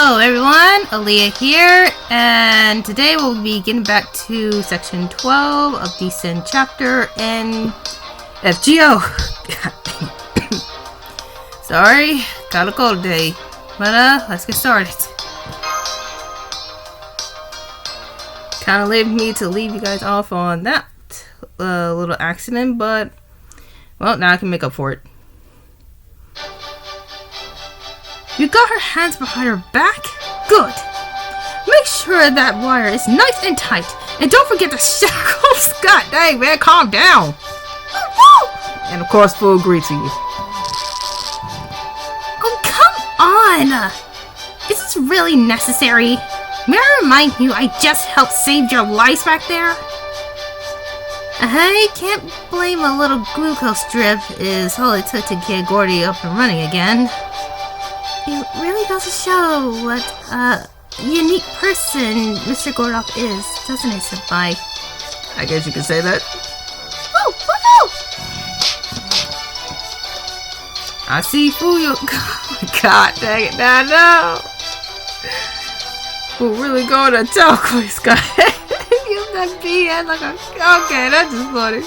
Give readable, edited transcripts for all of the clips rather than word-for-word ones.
Hello everyone, Aaliyah here, and today we'll be getting back to section 12 of Descent chapter in FGO. Sorry, got a cold day, but let's get started. Kind of late of me to leave you guys off on that little accident, but well, now I can make up for it. You got her hands behind her back? Good. Make sure that wire is nice and tight. And don't forget the shackles. God dang, man, calm down. And of course, we'll agree to you. Oh, come on. Is this really necessary? May I remind you I just helped save your lives back there? I can't blame a little glucose drip is all it took to get Gordy up and running again. It really goes to show what a unique person Mr. Gordoff is, doesn't it, Senpai? I guess you could say that. Oh, no! I see Fuyo. God dang it, no! We're really going to tell this guy. Give that BN like a. Okay, that's just funny.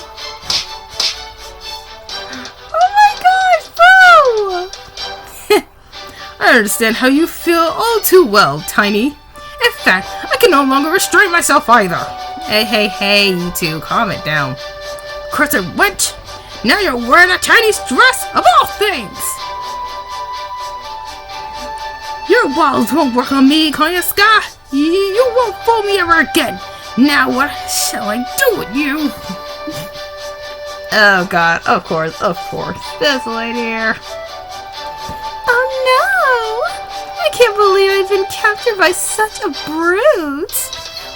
Oh my gosh, Fu! I understand how you feel all too well, Tiny. In fact, I can no longer restrain myself either. Hey, you two, calm it down. Crescent wench, now you're wearing a Chinese dress of all things. Your wiles won't work on me, Konyaska. You won't fool me ever again. Now what shall I do with you? Oh god, of course. This lady here. Oh no! I can't believe I've been captured by such a brute!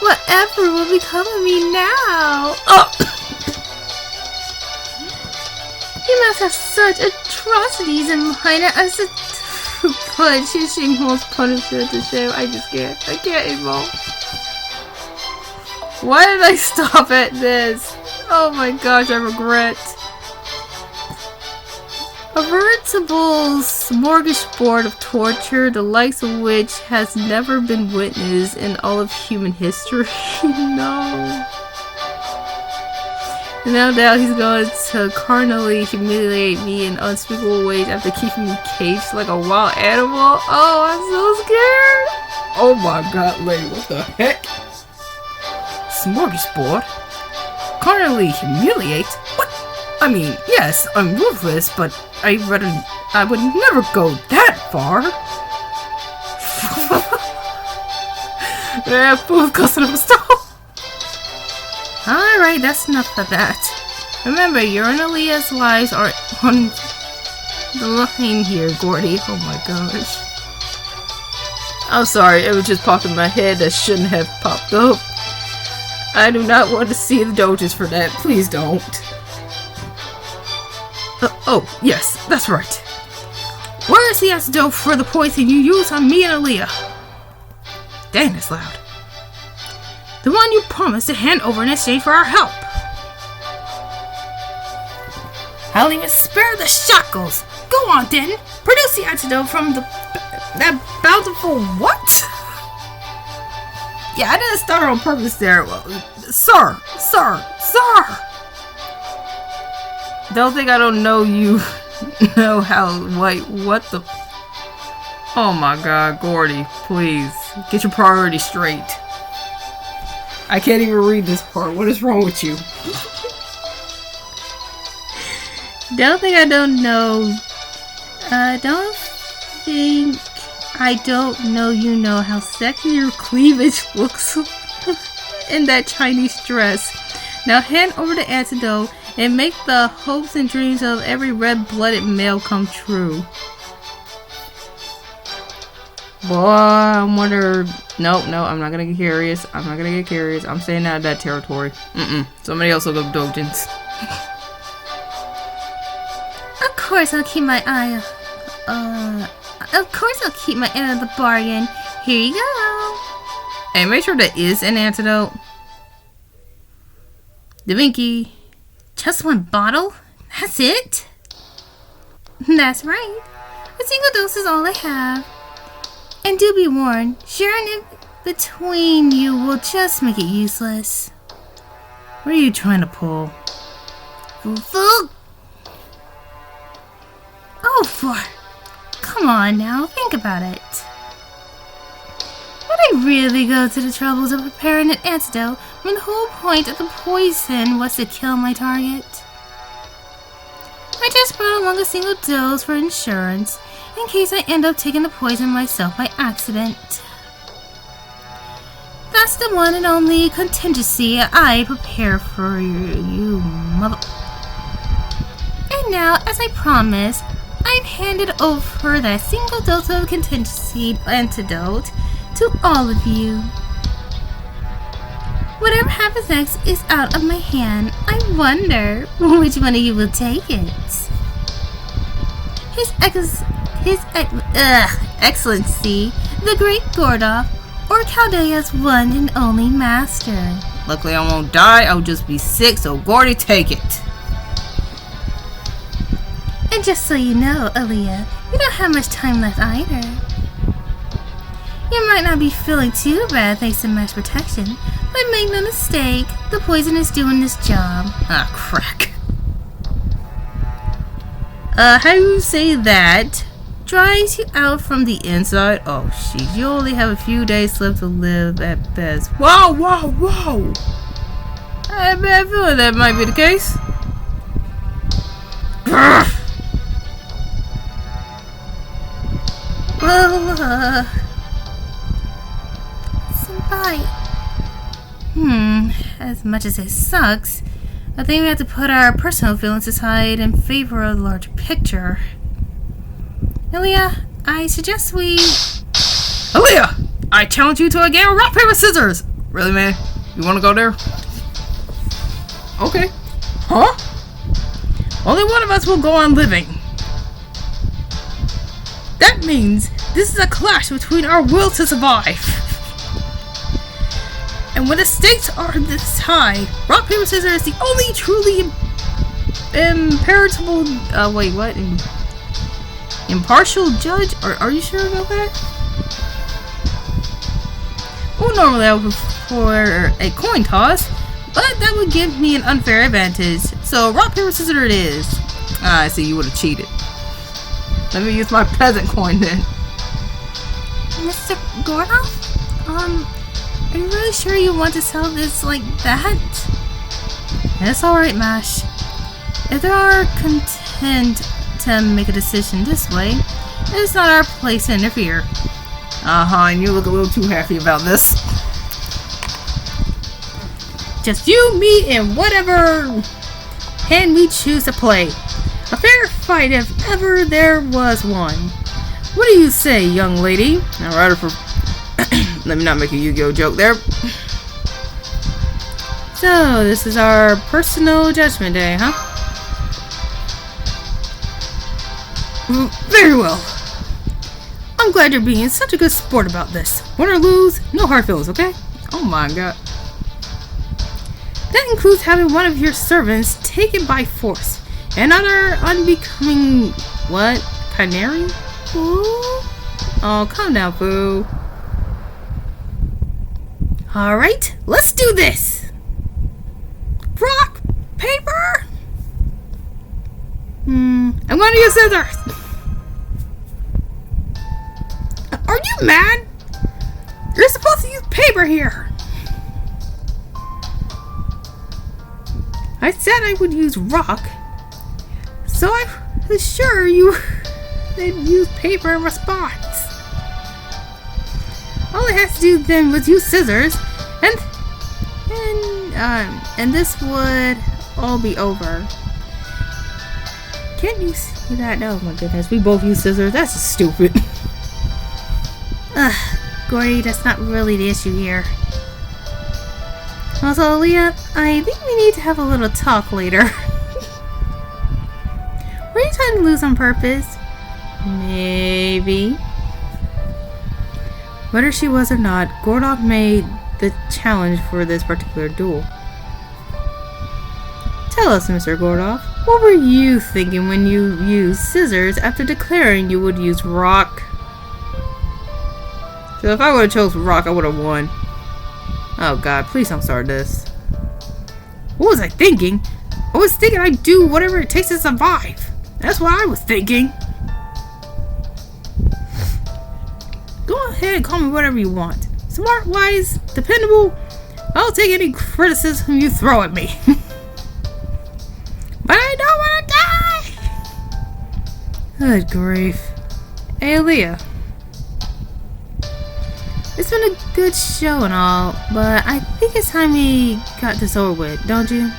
Whatever will become of me now? Oh! You must have such atrocities in mind as to put Shishinho's punishment to shame. I can't anymore. Why did I stop at this? Oh my gosh, I regret. A veritable smorgasbord of torture, the likes of which has never been witnessed in all of human history. No. No doubt he's going to carnally humiliate me in unspeakable ways after keeping me caged like a wild animal. Oh, I'm so scared. Oh my god, lady, what the heck? Smorgasbord? Carnally humiliate? What? I mean, yes, I'm ruthless, but I would never go that far. Yeah, food custom stuff. Alright, that's enough of that. Remember, your and Aaliyah's lives are on the line here, Gordy. Oh my gosh. I'm sorry, it was just popped in my head that shouldn't have popped up. I do not want to see the doges for that. Please don't. Oh, yes, that's right. Where is the antidote for the poison you used on me and Aaliyah? Dang, that's loud. The one you promised to hand over in exchange for our help. I'll even spare the shackles. Go on, then. Produce the antidote from that bountiful what? Yeah, I didn't start on purpose there. Well, sir. Don't think I don't know you know how, what the... Oh my god, Gordy, please, get your priorities straight. I can't even read this part, what is wrong with you? Don't think I don't know... don't think I don't know you know how sexy your cleavage looks in that Chinese dress. Now hand over the antidote and make the hopes and dreams of every red-blooded male come true. Boy, I wonder... No, I'm not gonna get curious. I'm staying out of that territory. Somebody else will go dojins. Of course I'll keep my eye on the bargain. Here you go. Hey, make sure there is an antidote. Vinci. Just one bottle? That's it? That's right. A single dose is all I have. And do be warned, sharing it between you will just make it useless. What are you trying to pull? Foo-foo! Oh, come on now, think about it. Would I really go to the trouble to prepare an antidote when the whole point of the poison was to kill my target? I just brought along a single dose for insurance, in case I end up taking the poison myself by accident. That's the one and only contingency I prepare for you, mother. And now, as I promised, I've handed over that single dose of contingency antidote to all of you. Whatever happens next is out of my hand. I wonder which one of you will take it. Excellency, the Great Gordov, or Chaldea's one and only master. Luckily I won't die, I'll just be sick, so Gordy, take it. And just so you know, Aaliyah, you don't have much time left either. You might not be feeling too bad thanks to max protection, but make no mistake, the poison is doing this job. Ah, crack. How do you say that? Dries you out from the Inside? Oh, shit. You only have a few days left to live at best. Whoa, whoa, whoa! I have a bad feeling that might be the case. Well, Senpai. As much as it sucks, I think we have to put our personal feelings aside in favor of the larger picture. Aaliyah, I suggest we... Aaliyah! I challenge you to a game of rock, paper, scissors! Really, man? You wanna go there? Okay. Huh? Only one of us will go on living. That means this is a clash between our will to survive. And when the stakes are this high, rock, paper, scissors is the only truly impartial judge? Are you sure about that? Well, normally I would prefer a coin toss, but that would give me an unfair advantage. So rock, paper, scissors it is. Ah, I see, you would have cheated. Let me use my peasant coin then. Mr. Gordov? Are you really sure you want to sell this like that? It's alright, Mash. If they are content to make a decision this way, it's not our place to interfere. And you look a little too happy about this. Just you, me, and whatever hand we choose to play. A fair fight if ever there was one. What do you say, young lady? Now, rather for... Let me not make a Yu-Gi-Oh joke there. So, this is our personal judgment day, huh? Very well. I'm glad you're being such a good sport about this. Win or lose, no hard feelings, okay? Oh my god. That includes having one of your servants taken by force. Another unbecoming... What? Canary? Ooh? Oh, calm down, Boo. Alright, let's do this! Rock! Paper! I'm gonna use scissors! Are you mad? You're supposed to use paper here! I said I would use rock, so I was sure you would use paper in response. All I had to do then was use scissors, and this would all be over. Can't you see that? Oh my goodness, we both use scissors. That's just stupid. Gordy, that's not really the issue here. Also, Aaliyah, I think we need to have a little talk later. Were you trying to lose on purpose? Maybe. Whether she was or not, Gordov made the challenge for this particular duel. Tell us, Mr. Gordov, what were you thinking when you used scissors after declaring you would use rock? So if I would have chose rock, I would have won. Oh god, please don't start this. What was I thinking? I was thinking I'd do whatever it takes to survive. That's what I was thinking. Go ahead and call me whatever you want. Smart, wise, dependable. I'll take any criticism you throw at me. But I don't want to die! Good grief. Hey, Aaliyah. It's been a good show and all, but I think it's time we got this over with, don't you?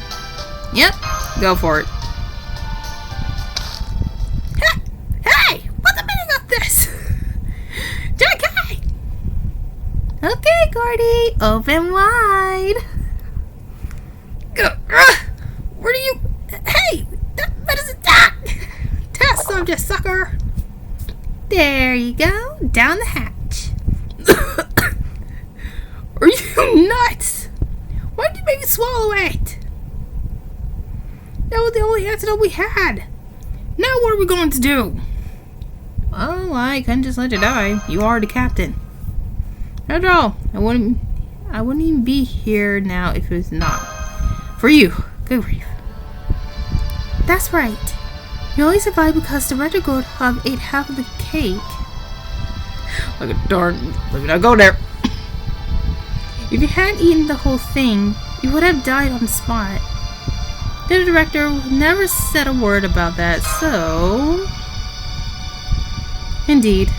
Yep, go for it. Hey! What's the meaning of this? JK! Okay, Gordy, open wide. Where do you... Hey! That is a test subject, sucker! There you go, down the hatch. Are you nuts? Why did you make me swallow it? That was the only antidote we had. Now what are we going to do? Well, I couldn't just let you die. You are the captain. After all, I wouldn't even be here now if it was not for you. Good grief. That's right. You only survived because the Retrograde Hub ate half of the cake. Like a darn... Let me not go there. If you hadn't eaten the whole thing, you would have died on the spot. The director never said a word about that, so... Indeed,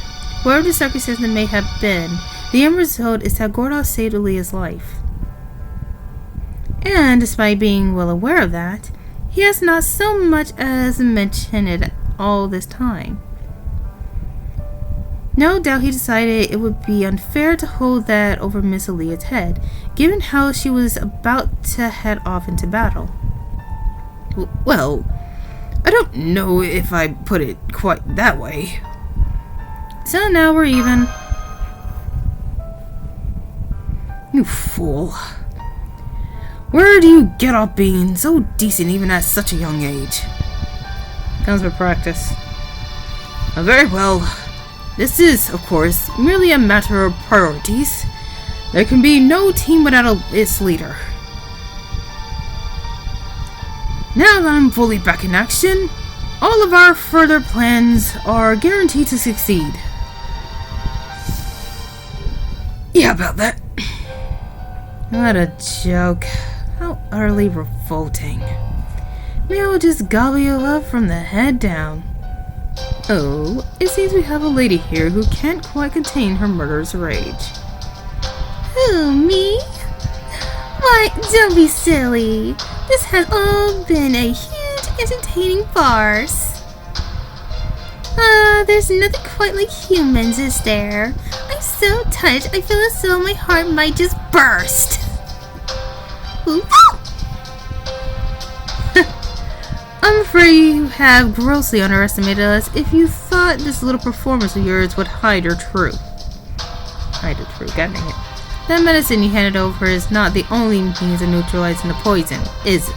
whatever the circumstances may have been, the end result is that Gordos saved Aaliyah's life. And despite being well aware of that, he has not so much as mentioned it all this time. No doubt he decided it would be unfair to hold that over Miss Aaliyah's head, given how she was about to head off into battle. Well, I don't know if I put it quite that way. So now we're even. You fool. Where do you get off being so decent even at such a young age? Comes with practice. Very well. This is, of course, merely a matter of priorities. There can be no team without its leader. Now that I'm fully back in action, all of our further plans are guaranteed to succeed. Yeah, about that. What a joke. How utterly revolting. Maybe I'll just gobble you up from the head down. Oh, it seems we have a lady here who can't quite contain her murderous rage. Who, me? Why, don't be silly. This has all been a huge, entertaining farce. There's nothing quite like humans, is there? I'm so touched, I feel as though my heart might just burst. Ooh. I'm afraid you have grossly underestimated us if you thought this little performance of yours would hide your truth. Hide the truth, god dang it. That medicine you handed over is not the only means of neutralizing the poison, is it?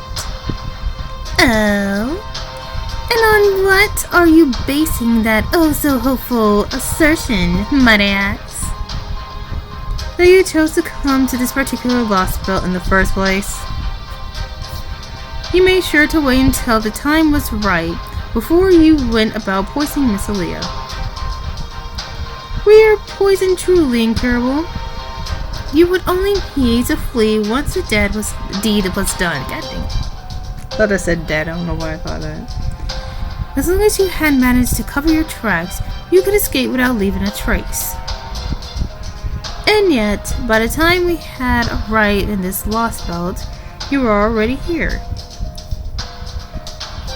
Oh? And on what are you basing that oh-so-hopeful assertion, might I ask? That you chose to come to this particular lost belt in the first place? You made sure to wait until the time was right before you went about poisoning Miss Aaliyah. Were your poison truly incurable? You would only need to flee once the deed was done. God dang. I thought I said dead. I don't know why I thought that. As long as you had managed to cover your tracks, you could escape without leaving a trace. And yet, by the time we had arrived in this lost belt, you were already here.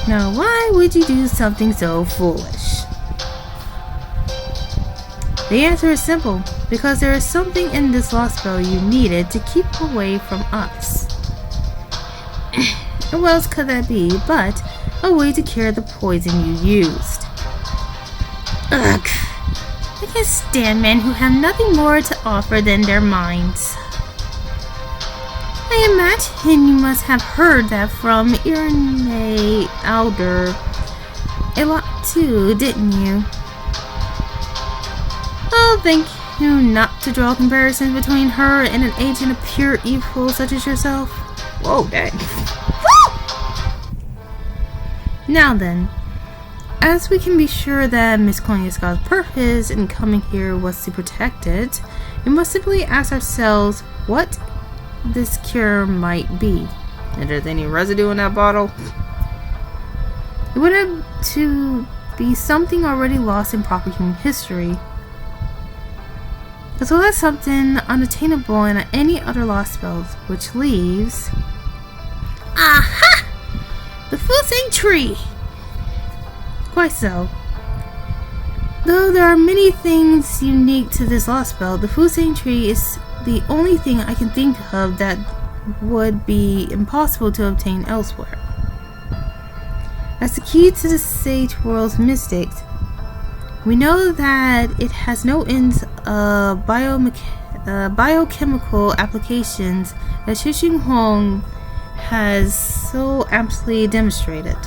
Now, why would you do something so foolish? The answer is simple, because there is something in this lost belt you needed to keep away from us. And what else could that be but a way to cure the poison you used? Ugh, I can't stand men who have nothing more to offer than their minds. I imagine you must have heard that from Irene Alder a lot too, didn't you? Oh, not to draw comparisons between her and an agent of pure evil such as yourself. Whoa, dang. Now then, as we can be sure that Miss Koenigsegard's purpose in coming here was to protect it, we must simply ask ourselves what this cure might be. Is there any residue in that bottle? It would have to be something already lost in proper human history, as well as something unattainable in any other lost spells, which leaves... Aha! The Fusang tree! Quite so. Though there are many things unique to this lost spell, the Fusang tree is the only thing I can think of that would be impossible to obtain elsewhere. As the key to the Sage World's mystics, we know that it has no ends of biochemical applications that Xing Hong has so amply demonstrated.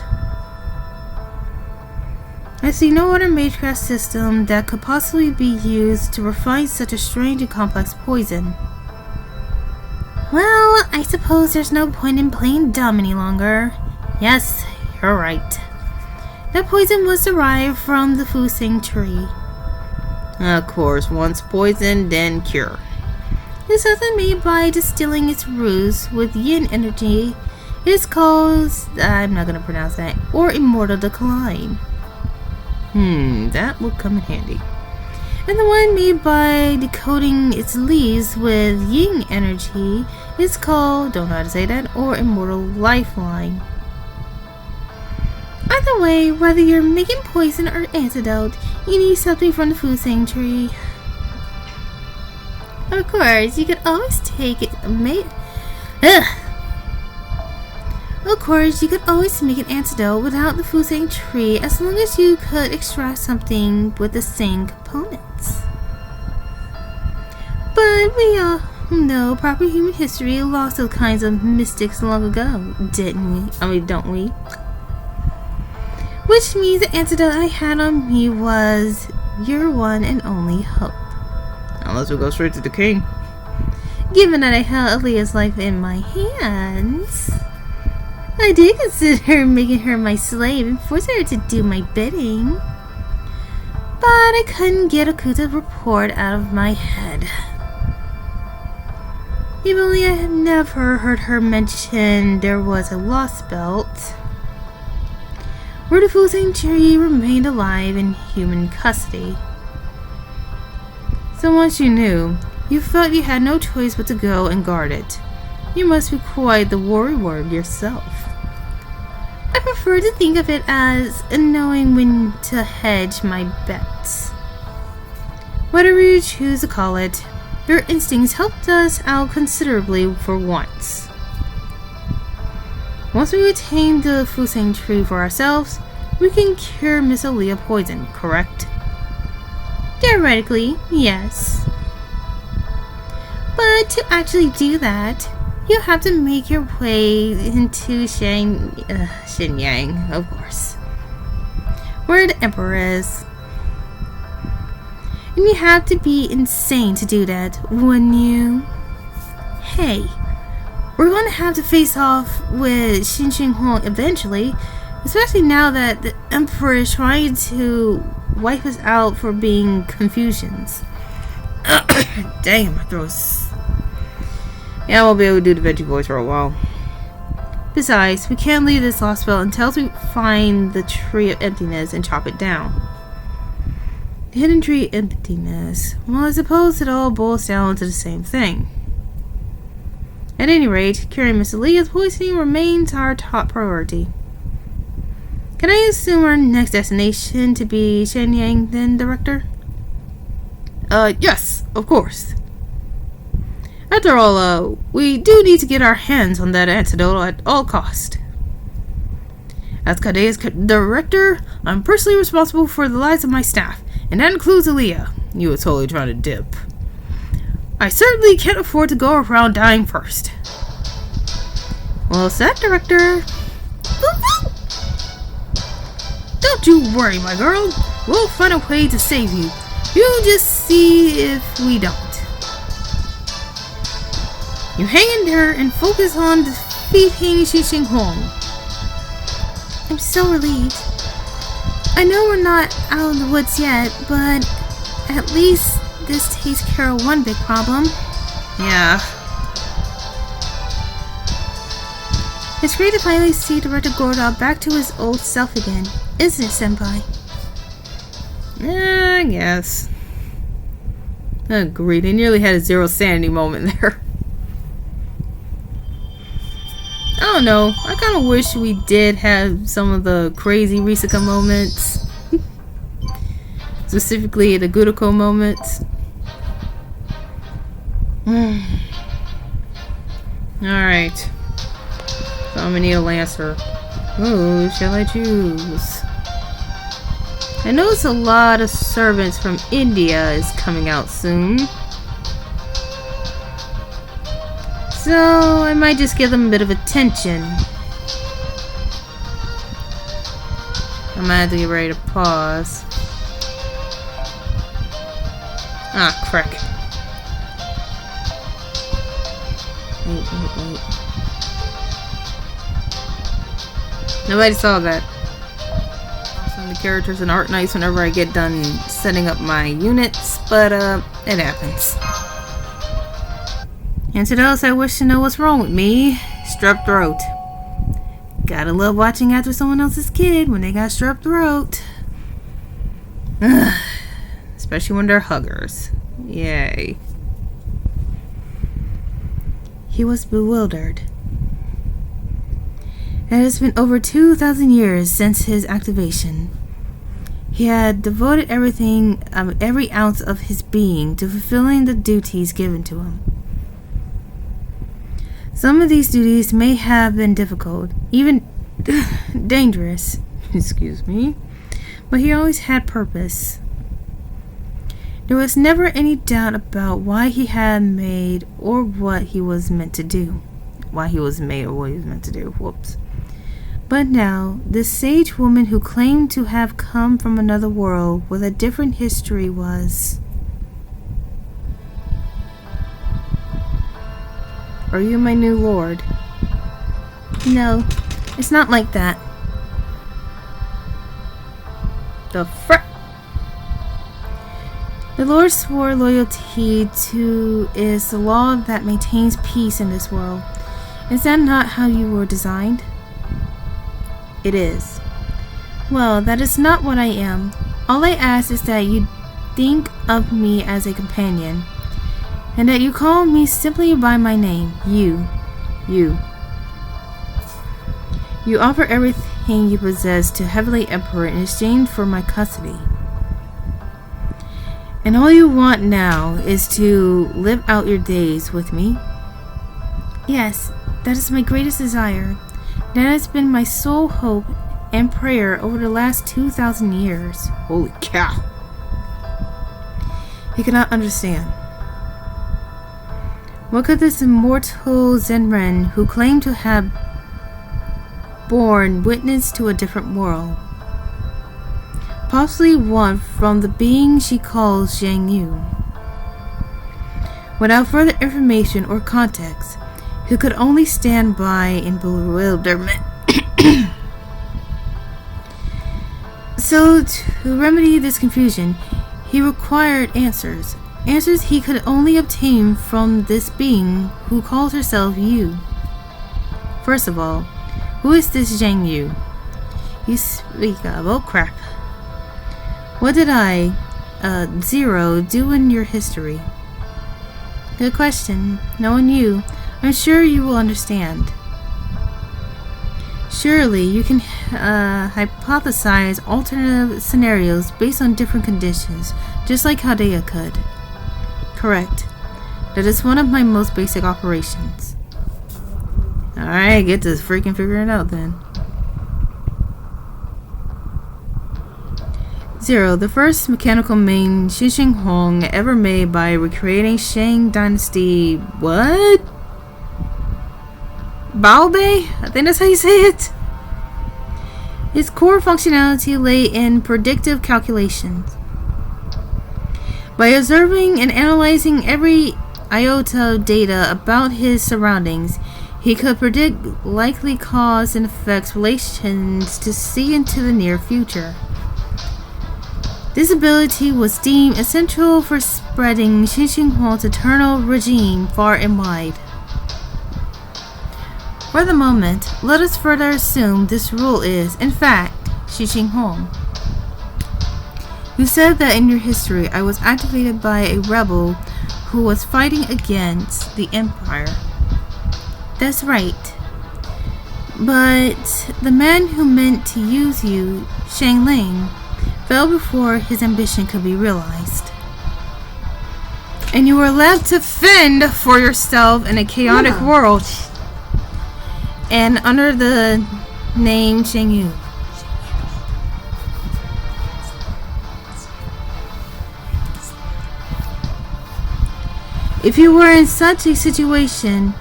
I see no other magecraft system that could possibly be used to refine such a strange and complex poison. Well, I suppose there's no point in playing dumb any longer. Yes, you're right. That poison was derived from the Fusang tree. Of course, once poisoned, then cure. This isn't made by distilling its roots with yin energy. It is called, I'm not going to pronounce that, or immortal decline. That will come in handy. And the one made by decoding its leaves with yin energy is called, don't know how to say that, or immortal lifeline. Either way, whether you're making poison or antidote, you need something from the Fusang tree. Of course, you could always take it. Of course, you could always make an antidote without the Fusang tree, as long as you could extract something with the same components. But we all know proper human history lost those kinds of mystics long ago, didn't we? Don't we? Which means the antidote I had on me was your one and only hope. Unless we go straight to the king. Given that I held Aaliyah's life in my hands, I did consider making her my slave and forcing her to do my bidding. But I couldn't get Okuta's report out of my head. If only I had never heard her mention there was a lost belt, where the Fusang tree remained alive in human custody. So once you knew, you felt you had no choice but to go and guard it. You must be quite the worrywart yourself. I prefer to think of it as knowing when to hedge my bets. Whatever you choose to call it, your instincts helped us out considerably for once. Once we attain the Fusang tree for ourselves, we can cure Miss Aaliyah poison, correct? Theoretically, yes. But to actually do that, you have to make your way into Xinyang, of course, where the Emperor is. And you have to be insane to do that, wouldn't you? Hey, we're going to have to face off with Xing Hong eventually, especially now that the Emperor is trying to wipe us out for being confusions. Dang, my throat's... Yeah, I won't be able to do the Vinci voice for a while. Besides, we can't leave this lost spell until we find the Tree of Emptiness and chop it down. The Hidden Tree of Emptiness. Well, I suppose it all boils down to the same thing. At any rate, curing Miss Aaliyah's poisoning remains our top priority. Can I assume our next destination to be Shenyang then, Director? Yes, of course. After all, we do need to get our hands on that antidote at all cost. As Kade's director, I'm personally responsible for the lives of my staff, and that includes Aaliyah. You were totally trying to dip. I certainly can't afford to go around dying first. Well said, Director. Don't you worry, my girl. We'll find a way to save you. You just see if we don't. You hang in there and focus on defeating Xing Hong. I'm so relieved. I know we're not out of the woods yet, but at least this takes care of one big problem. Yeah. It's great to finally see Director Gordon back to his old self again, isn't it, Senpai? I guess. Agreed. They nearly had a zero sanity moment there. I don't know. I kind of wish we did have some of the crazy Risaka moments. Specifically the Guriko moments. Alright. So I'm gonna need a lancer. Who shall I choose? I notice a lot of servants from India is coming out soon. So I might just give them a bit of attention. I might have to get ready to pause. Ah, crick. Wait. Nobody saw that. Some of the characters and art nice whenever I get done setting up my units, but it happens. And to those that wish to know what's wrong with me, strep throat. Gotta love watching after someone else's kid when they got strep throat. Especially when they're huggers. Yay. He was bewildered. It has been over 2,000 years since his activation. He had devoted every ounce of his being to fulfilling the duties given to him. Some of these duties may have been difficult, even dangerous, excuse me, but he always had purpose. There was never any doubt about why he had made or what he was meant to do. Whoops. But now, this sage woman who claimed to have come from another world with a different history was... Are you my new lord? No, it's not like that. The frick? The Lord swore loyalty to is the law that maintains peace in this world. Is that not how you were designed? It is. Well, that is not what I am. All I ask is that you think of me as a companion, and that you call me simply by my name, you. You offer everything you possess to Heavenly Emperor in exchange for my custody. And all you want now is to live out your days with me? Yes, that is my greatest desire. That has been my sole hope and prayer over the last 2,000 years. Holy cow. He could not understand. What could this immortal Zenren, who claimed to have borne witness to a different world, possibly want from the being she calls Zhang Yu? Without further information or context, who could only stand by in bewilderment. So, to remedy this confusion, he required answers. Answers he could only obtain from this being who calls herself Yu. First of all, who is this Zhang Yu? You speak of, oh crap. What did I, Zero, do in your history? Good question. Knowing you, I'm sure you will understand. Surely you can hypothesize alternative scenarios based on different conditions, just like Hadea could. Correct. That is one of my most basic operations. Alright, get to freaking figure it out then. Zero, the first mechanical main Xing Hong ever made by recreating Shang Dynasty... What? Baobei? I think that's how you say it. Its core functionality lay in predictive calculations. By observing and analyzing every iota of data about his surroundings, he could predict likely cause and effects relations to see into the near future. This ability was deemed essential for spreading Xinjiang's eternal regime far and wide. For the moment, let us further assume this rule is, in fact, Xinjiang. You said that in your history I was activated by a rebel who was fighting against the Empire. That's right. But the man who meant to use you, Shang Ling, fell before his ambition could be realized. And you were left to fend for yourself in a chaotic world. And under the name Shang Yu. If you were in such a situation,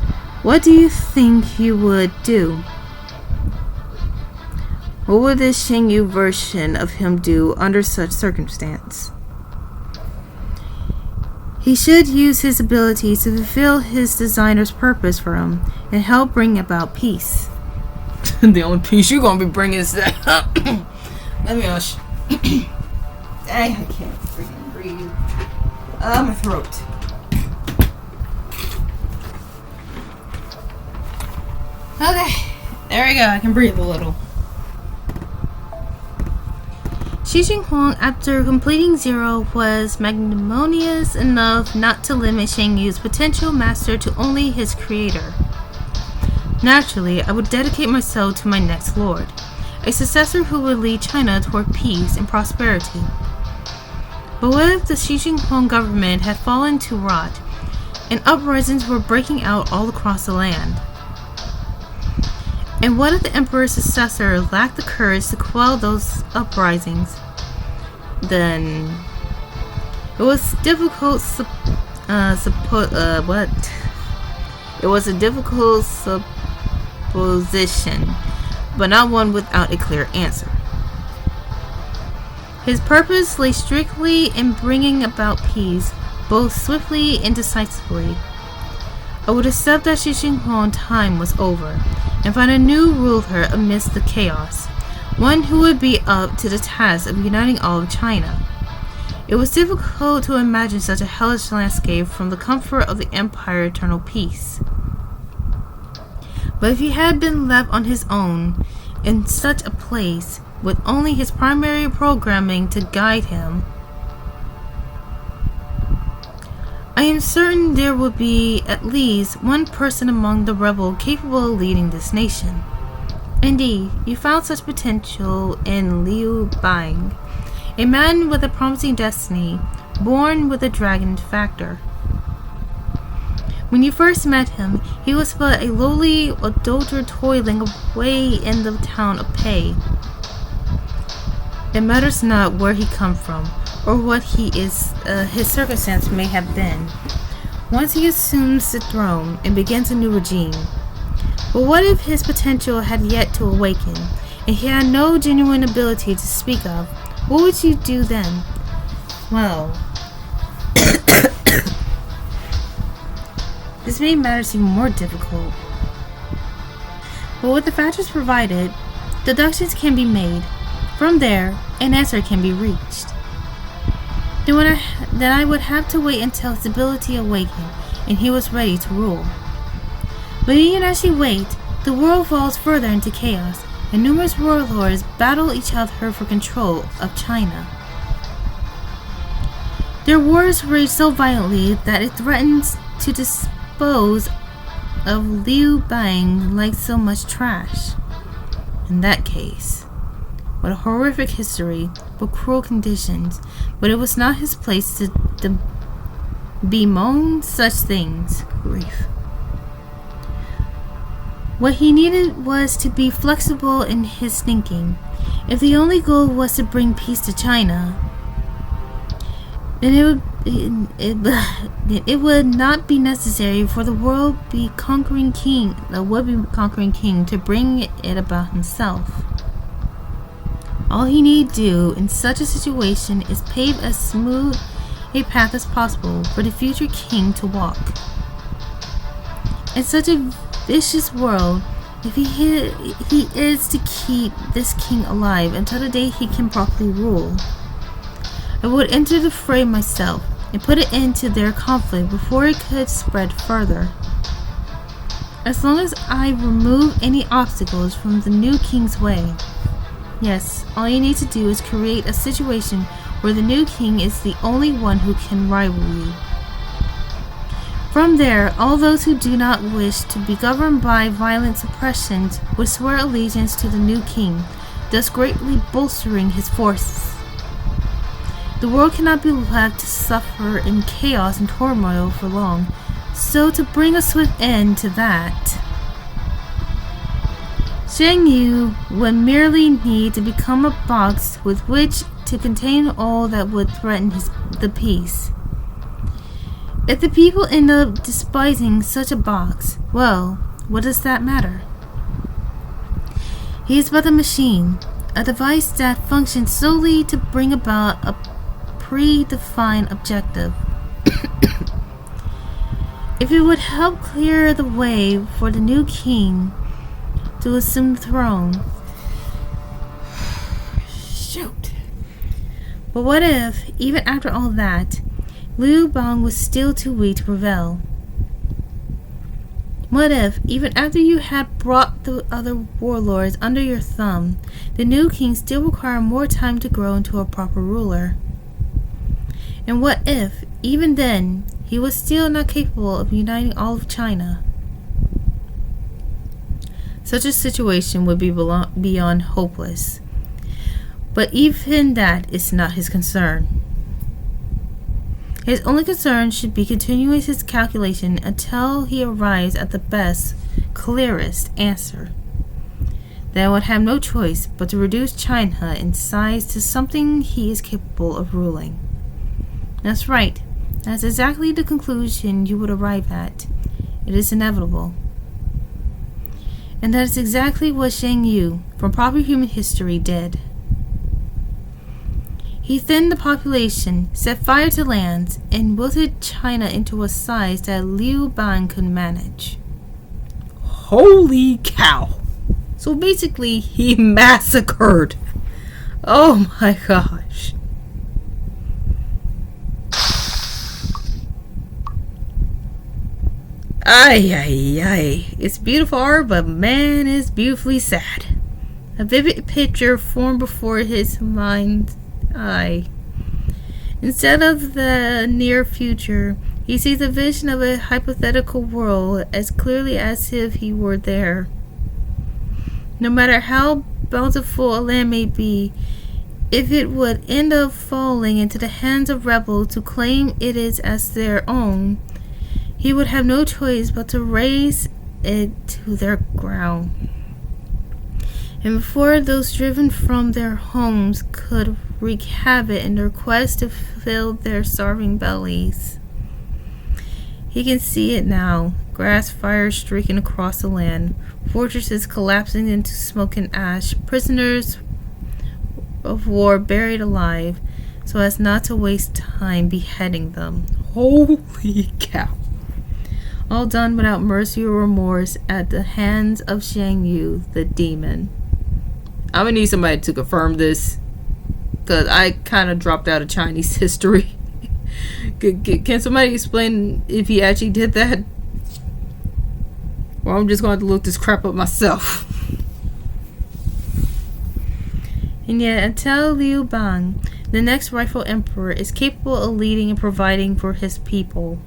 what do you think you would do? What would this Shang Yu version of him do under such circumstance? He should use his abilities to fulfill his designer's purpose for him and help bring about peace. The only peace you're gonna be bringing is that. Let me hush. I can't freaking breathe. My throat. Okay, there we go. I can breathe a little. Xi Jinping, after completing Zero, was magnanimous enough not to limit Shang Yu's potential master to only his creator. Naturally, I would dedicate myself to my next lord, a successor who would lead China toward peace and prosperity. But what if the Xi Jinping government had fallen to rot, and uprisings were breaking out all across the land? And what if the emperor's successor lacked the courage to quell those uprisings? Then it was difficult. It was a difficult supposition, but not one without a clear answer. His purpose lay strictly in bringing about peace, both swiftly and decisively. I would accept that Xi Jinping's time was over, and find a new ruler amidst the chaos, one who would be up to the task of uniting all of China. It was difficult to imagine such a hellish landscape from the comfort of the Empire's eternal peace. But if he had been left on his own in such a place, with only his primary programming to guide him, I am certain there would be at least one person among the rebel capable of leading this nation. Indeed, you found such potential in Liu Bang, a man with a promising destiny, born with a dragon factor. When you first met him, he was but a lowly adulterer toiling away in the town of Pei. It matters not where he come from, or what his circumstance may have been, once he assumes the throne and begins a new regime. But what if his potential had yet to awaken, and he had no genuine ability to speak of? What would you do then? Well, this made matters even more difficult. But with the factors provided, deductions can be made. From there, an answer can be reached. Then I would have to wait until his ability awakened and he was ready to rule. But even as you wait, the world falls further into chaos, and numerous warlords battle each other for control of China. Their wars rage so violently that it threatens to dispose of Liu Bang like so much trash. In that case, what a horrific history, what cruel conditions, but it was not his place to bemoan such things. Grief. What he needed was to be flexible in his thinking. If the only goal was to bring peace to China, then it would not be necessary for the would-be conquering king to bring it about himself. All he need do in such a situation is pave as smooth a path as possible for the future king to walk. In such a vicious world, if he is to keep this king alive until the day he can properly rule, I would enter the fray myself and put an end to their conflict before it could spread further. As long as I remove any obstacles from the new king's way. Yes, all you need to do is create a situation where the new king is the only one who can rival you. From there, all those who do not wish to be governed by violent suppressions would swear allegiance to the new king, thus greatly bolstering his forces. The world cannot be left to suffer in chaos and turmoil for long, so to bring a swift end to that, Shang Yu would merely need to become a box with which to contain all that would threaten the peace. If the people end up despising such a box, well, what does that matter? He is but a machine, a device that functions solely to bring about a predefined objective. If it would help clear the way for the new king to assume the throne. Shoot. But what if, even after all that, Liu Bang was still too weak to prevail? What if, even after you had brought the other warlords under your thumb, the new king still required more time to grow into a proper ruler? And what if, even then, he was still not capable of uniting all of China? Such a situation would be beyond hopeless. But even that is not his concern. His only concern should be continuing his calculation until he arrives at the best, clearest answer. Then would have no choice but to reduce China in size to something he is capable of ruling. That's right. That's exactly the conclusion you would arrive at. It is inevitable. And that is exactly what Shang Yu, from proper human history, did. He thinned the population, set fire to lands, and wilted China into a size that Liu Bang could manage. Holy cow! So basically, he massacred. Oh my gosh. Ay, ay, ay. It's beautiful art, but man, it's beautifully sad. A vivid picture formed before his mind's eye. Instead of the near future, he sees a vision of a hypothetical world as clearly as if he were there. No matter how bountiful a land may be, if it would end up falling into the hands of rebels to claim it is as their own, he would have no choice but to raze it to their ground. And before those driven from their homes could wreak havoc in their quest to fill their starving bellies. He can see it now, grass fires streaking across the land, fortresses collapsing into smoke and ash, prisoners of war buried alive, so as not to waste time beheading them. Holy cow. All done without mercy or remorse at the hands of Shang Yu, the demon. I'm gonna need somebody to confirm this, because I kind of dropped out of Chinese history. Can somebody explain if he actually did that? Or I'm just going to look this crap up myself. And yet, until Liu Bang, the next rightful emperor, is capable of leading and providing for his people,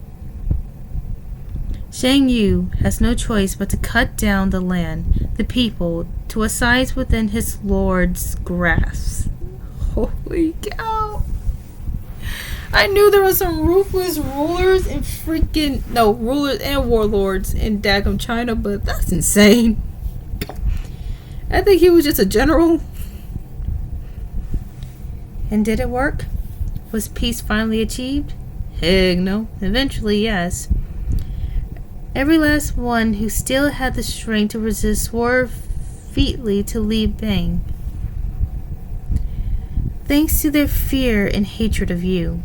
Shang Yu has no choice but to cut down the land, the people, to a size within his lord's grasp. Holy cow. I knew there were some ruthless rulers and rulers and warlords in daggum China, but that's insane. I think he was just a general. And did it work? Was peace finally achieved? Heck no. Eventually, yes. Every last one who still had the strength to resist swore featly to Li Bang, thanks to their fear and hatred of you.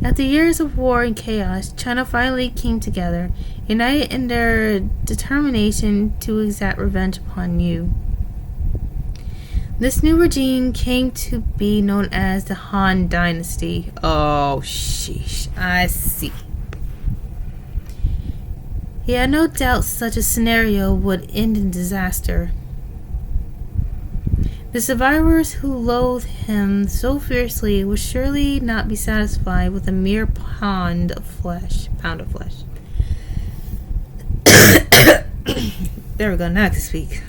After years of war and chaos, China finally came together, united in their determination to exact revenge upon you. This new regime came to be known as the Han Dynasty. Oh, sheesh. I see. He had no doubt such a scenario would end in disaster. The survivors who loathed him so fiercely would surely not be satisfied with a mere pound of flesh. There we go, now I can speak.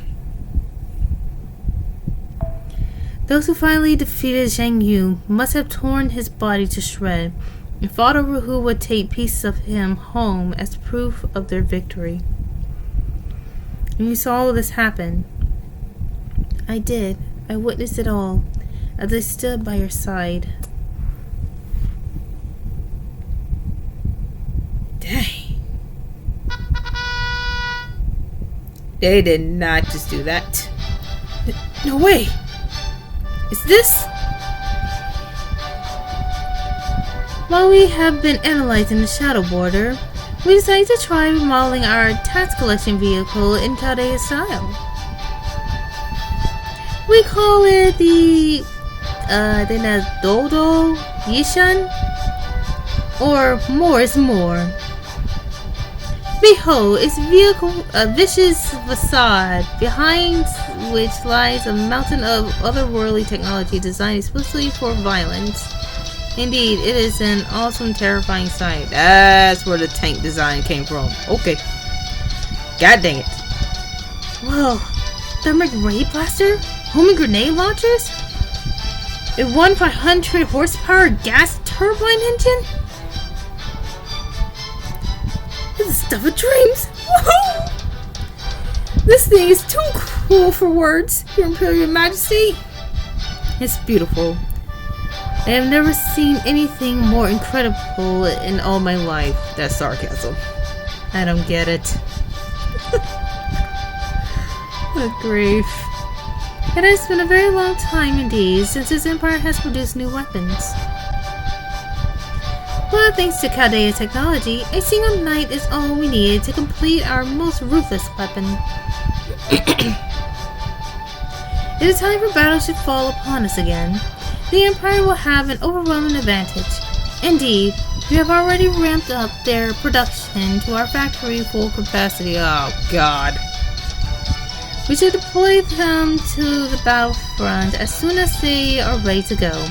Those who finally defeated Zhang Yu must have torn his body to shreds and fought over who would take pieces of him home as proof of their victory. And you saw all this happen. I did. I witnessed it all as I stood by your side. Dang. They did not just do that. No way. Is this? While we have been analyzing the Shadow Border, we decided to try remodeling our tax collection vehicle in Chaldea style. We call it the Dodo Yishan, or more is more. Behold, its vehicle, a vicious facade, behind which lies a mountain of otherworldly technology designed explicitly for violence. Indeed, it is an awesome, terrifying sight. That's where the tank design came from. Okay. God dang it. Whoa, thermic ray blaster? Homing grenade launchers? A 1,500 horsepower gas turbine engine? This is stuff of dreams. Woohoo! This thing is too cool for words, Your Imperial Majesty. It's beautiful. I have never seen anything more incredible in all my life. That's sarcasm. I don't get it. Good grief. It has been a very long time indeed since this empire has produced new weapons. But thanks to Chaldea technology, a single knight is all we needed to complete our most ruthless weapon. It is time for battle should fall upon us again. The Empire will have an overwhelming advantage. Indeed, we have already ramped up their production to our factory full capacity. Oh, God. We should deploy them to the battlefront as soon as they are ready to go,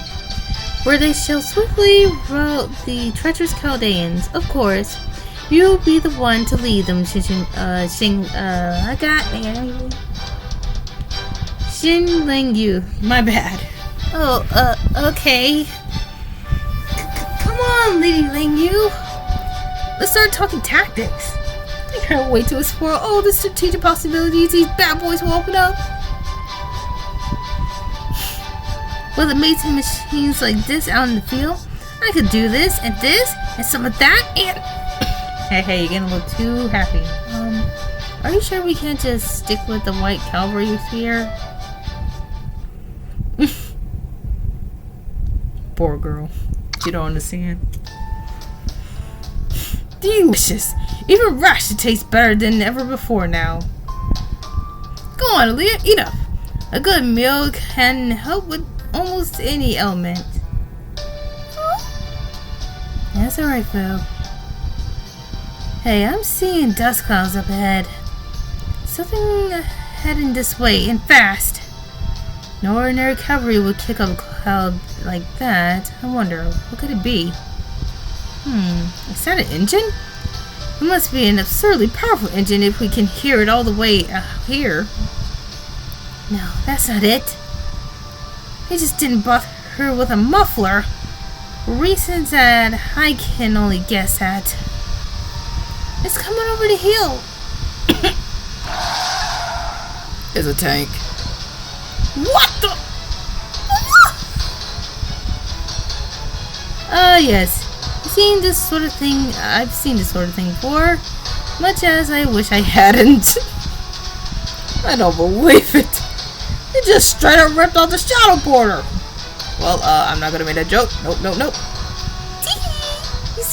where they shall swiftly rout the treacherous Chaldeans. Of course, you will be the one to lead them, Xin Ling Yu. My bad. Oh, okay. Come on, Lady Ling Yu. Let's start talking tactics. I can't wait to explore all the strategic possibilities these bad boys will open up. With amazing machines like this out in the field, I could do this and some of that and... Hey, you're getting a little too happy. Are you sure we can't just stick with the white cavalry here? Poor girl. You don't understand. Delicious. Even rash tastes better than ever before now. Go on, Aaliyah, eat up. A good meal can help with almost any ailment. That's alright, Phil. Hey, I'm seeing dust clouds up ahead. Something heading this way and fast. No ordinary cavalry would kick up a cloud like that. I wonder, what could it be? Is that an engine? It must be an absurdly powerful engine if we can hear it all the way here. No, that's not it. It just didn't bother her with a muffler. For reasons that I can only guess at. It's coming over the hill. It's a tank. What the? Yes. I've seen this sort of thing before. Much as I wish I hadn't. I don't believe it. It just straight up ripped off the Shadow Border. Well, I'm not gonna make that joke. Nope.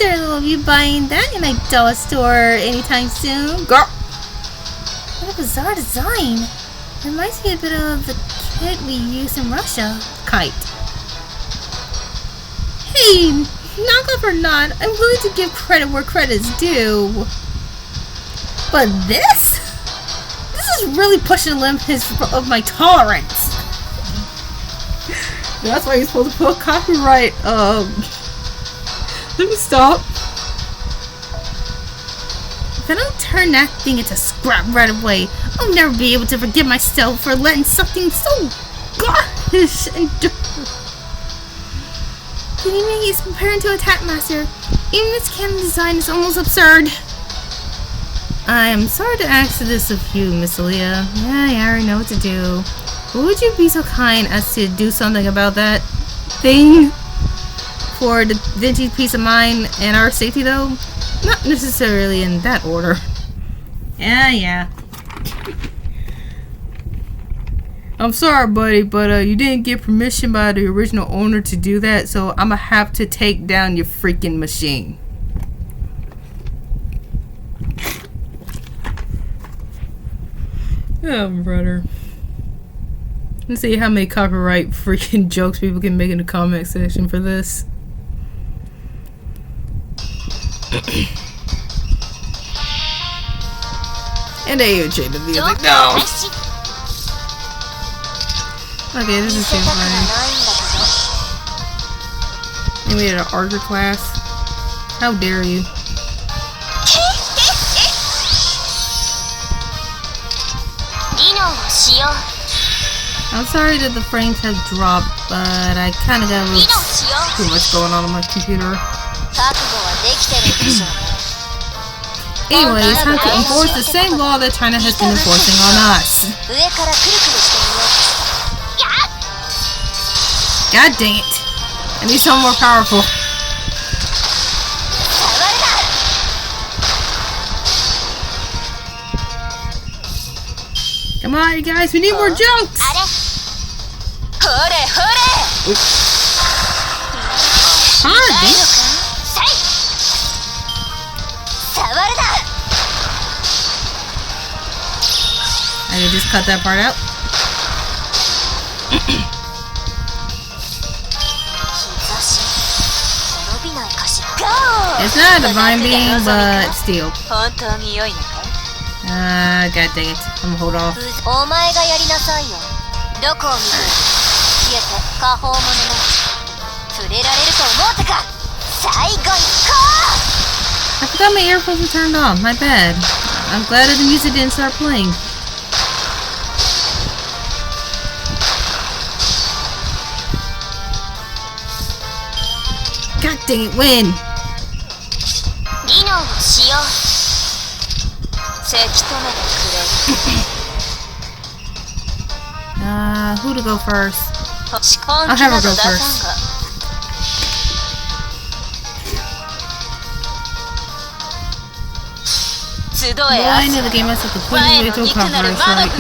certainly won't be buying that in a dollar store anytime soon. Girl. What a bizarre design. Reminds me a bit of the kit we used in Russia. Kite. Hey, knockoff or not, I'm willing to give credit where credit's due. But this? This is really pushing the limits of my tolerance. That's why you're supposed to put copyright. Let me stop. If I don't turn that thing into scrap right away, I'll never be able to forgive myself for letting something so garbage endure. Can you make he's preparing to attack Master? Even its cannon design is almost absurd. I am sorry to ask this of you, Miss Aaliyah. Yeah, I already know what to do. But would you be so kind as to do something about that thing? For the Vinci's peace of mind and our safety, though? Not necessarily in that order. Yeah. I'm sorry, buddy, but you didn't get permission by the original owner to do that, so I'm gonna have to take down your freaking machine. Oh, brother. Let's see how many copyright freaking jokes people can make in the comment section for this. And they even change the music. No! Okay, this is too funny. They made it an archer class. How dare you? I'm sorry that the frames have dropped, but I kinda got a little too much going on my computer. Anyways, time to enforce the same law that China has been enforcing on us. God dang it. I need something more powerful. Come on, you guys, we need more jokes! I can just cut that part out. It's not a divine being, but still. God dang it. I'm gonna hold off. I forgot my earphones were turned on. My bad. I'm glad that the music didn't start playing. God dang it, win! Who to go first? I'll have her go first. Well, I knew the game has to completely way to a copyright strike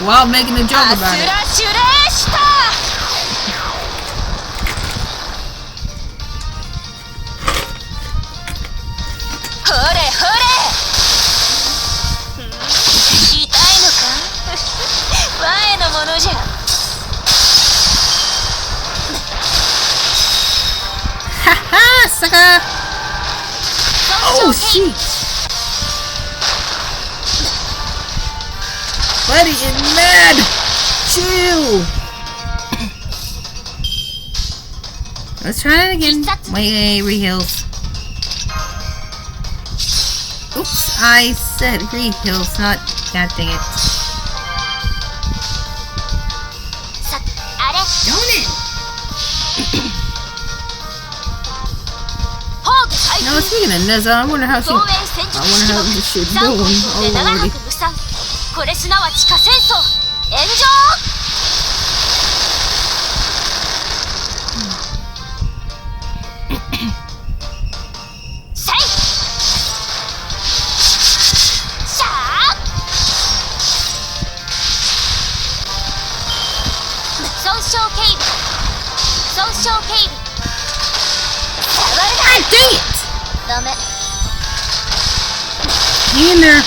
while making a joke about it. Haha, sucker! Oh, shit! Buddy is mad! Chill! Let's try it again. Wait, re-heals. Oops, I said re-heals, not... God dang it. No, speaking of Neza, I wonder how this shit's going already. God dang it! ダメ。 In there.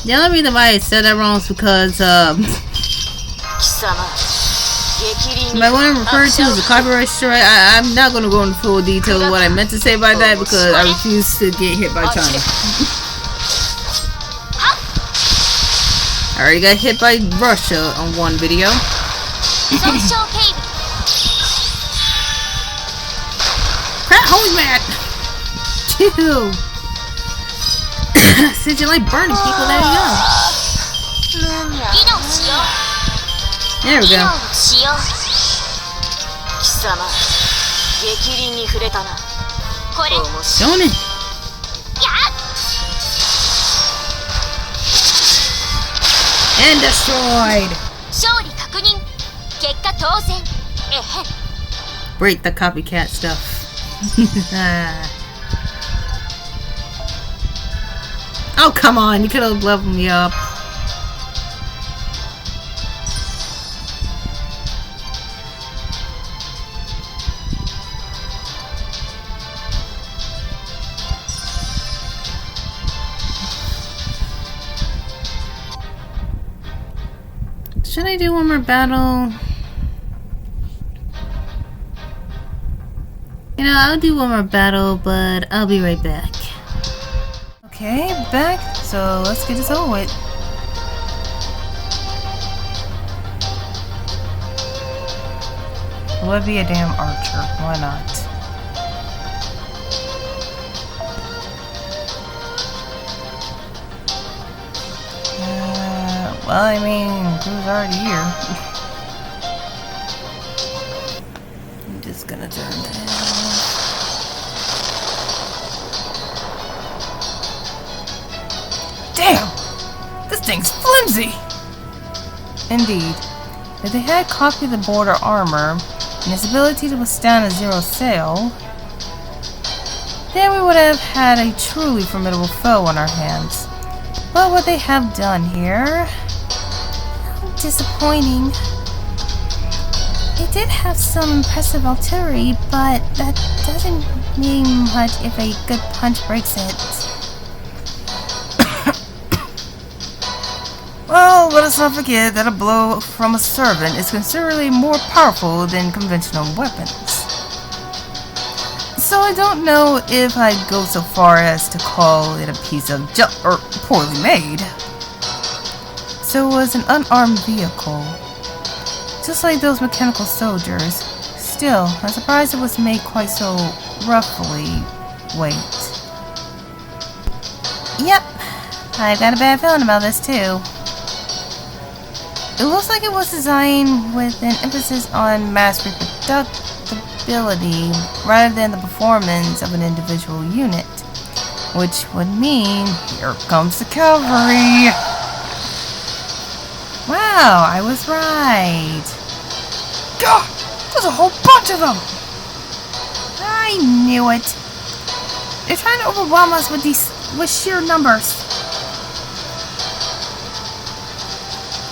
The only reason why I said that wrong is because my one I'm referring to is a copyright strike. I'm not going to go into full detail of what I meant to say by that because I refuse to get hit by China. I already got hit by Russia on one video. Crap, holy man! Chill! Since you like burning people, there you go. There we go. Don't it? And destroyed! Break the copycat stuff. Oh, come on, you could have leveled me up. Should I do one more battle? You know, I'll do one more battle, but I'll be right back. Okay, back. So let's get this over with. Would be a damn archer. Why not? Well, I mean, Drew's already here. I'm just gonna turn down. Damn! This thing's flimsy! Indeed. If they had copied the border armor and its ability to withstand a zero sail, then we would have had a truly formidable foe on our hands. But what they have done here... disappointing. It did have some impressive artillery, but that doesn't mean much if a good punch breaks it. Well, let us not forget that a blow from a servant is considerably more powerful than conventional weapons. So I don't know if I'd go so far as to call it a piece of junk or poorly made. So it was an unarmed vehicle, just like those mechanical soldiers. Still, I'm surprised it was made quite so roughly. Wait. Yep, I've got a bad feeling about this too. It looks like it was designed with an emphasis on mass reproducibility rather than the performance of an individual unit, which would mean here comes the cavalry. Wow, I was right. God, there's a whole bunch of them. I knew it. They're trying to overwhelm us with sheer numbers.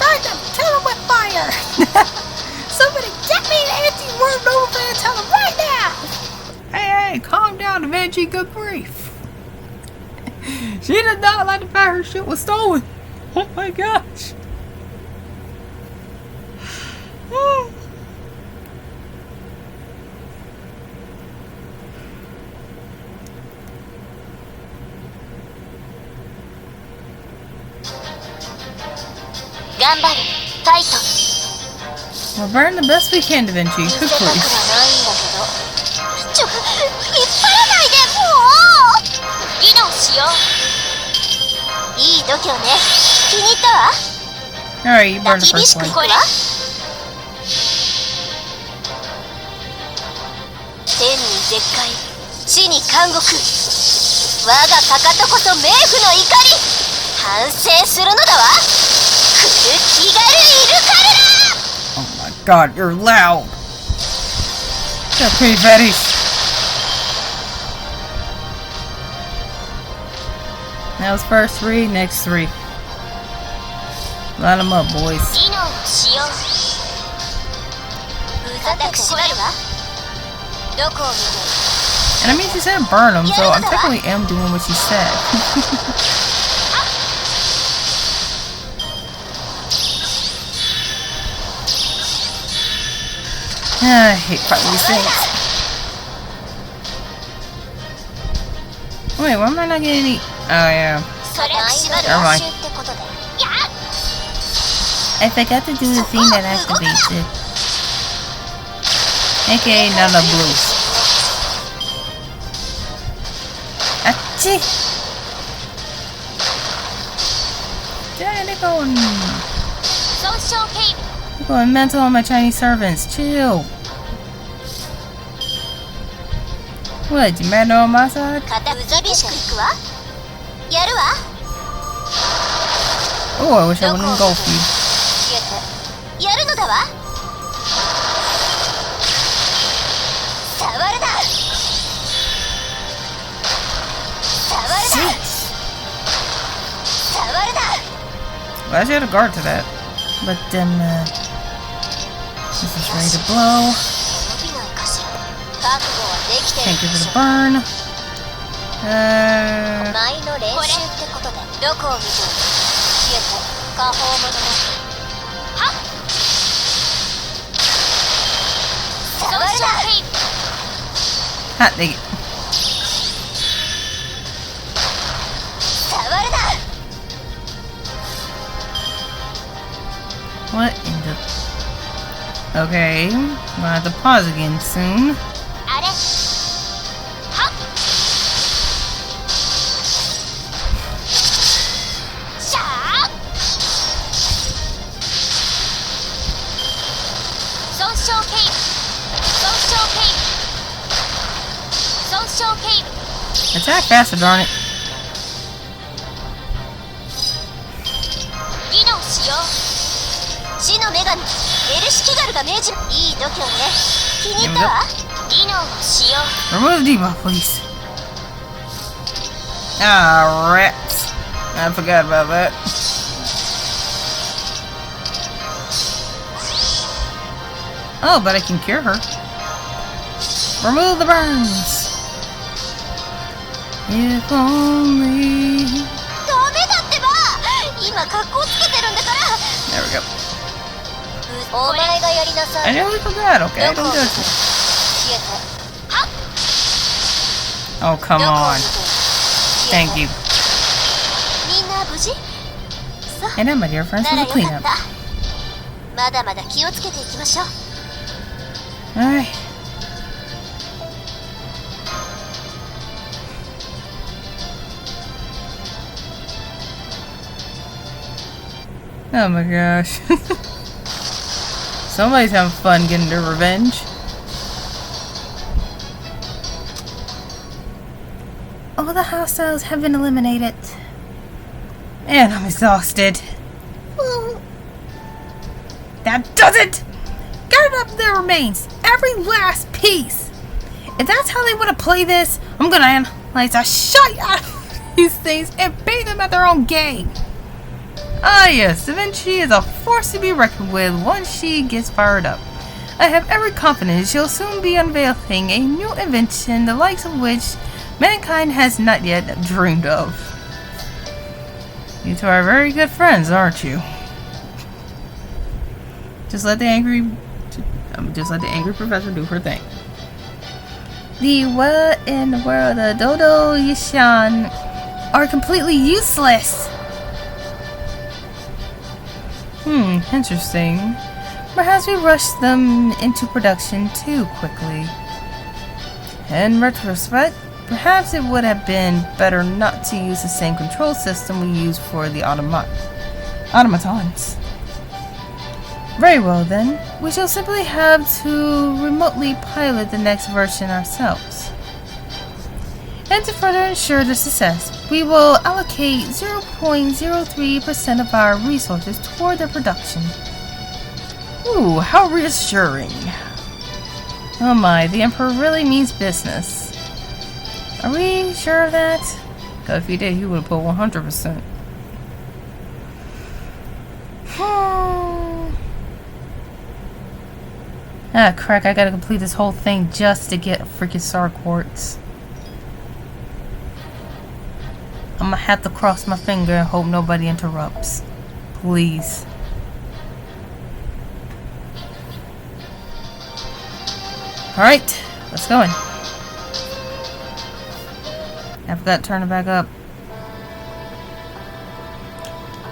Burn them, kill them with fire. Somebody get me an anti-word over and tell them right now. Hey, calm down, Vinci. Good grief. She did not like the fact her shit was stolen. Oh my gosh. We'll burn the best we can, Da Vinci. Good grief. Alright, you burn the first one. Oh my god, you're loud! Got pretty fatties. That was first 3, next 3. Line them up, boys. And I mean, she said burn them, so I technically am doing what she said. I hate fighting these things. Wait, why am I not getting any? Oh yeah. Never mind. I forgot to do the thing that activates it. AKA none of blues. Achoo! Damn, they're going mental on my Chinese servants. Chill. What, you mad on my side? Oh, I wish I wouldn't go for you. Well, I should have guard to that. But then, this is ready to blow. Can't give it a burn. Hot dig it. What in the... Okay, we'll have to pause again soon. Attack faster, darn it. Remove debuff, please. Ah, rats. I forgot about that. Oh, but I can cure her. Remove the burns. If only. There we go. I nearly forgot, okay? Don't judge me. Oh, come on. Thank you. And now, my dear friends, for the cleanup. Alright. Oh my gosh. Somebody's having fun getting their revenge. All the hostiles have been eliminated. And I'm exhausted. That does it! Guard up their remains. Every last piece. If that's how they want to play this, I'm gonna analyze the shit out of these things and pay them at their own game. Ah yes, Vinci is a force to be reckoned with once she gets fired up. I have every confidence she'll soon be unveiling a new invention the likes of which mankind has not yet dreamed of. You two are very good friends, aren't you? Just let the angry professor do her thing. What in the world? The Dodo Yishan are completely useless. Interesting. Perhaps we rushed them into production too quickly. In retrospect, perhaps it would have been better not to use the same control system we used for the automatons. Very well then, we shall simply have to remotely pilot the next version ourselves. And to further ensure their success, we will allocate 0.03% of our resources toward their production. Ooh, how reassuring. Oh my, the Emperor really means business. Are we sure of that? Because if he did, he would have put 100%. Ah, crap, I gotta complete this whole thing just to get a freaking star quartz. I'm gonna have to cross my finger and hope nobody interrupts. Please. Alright, let's go in. I forgot to turn it back up.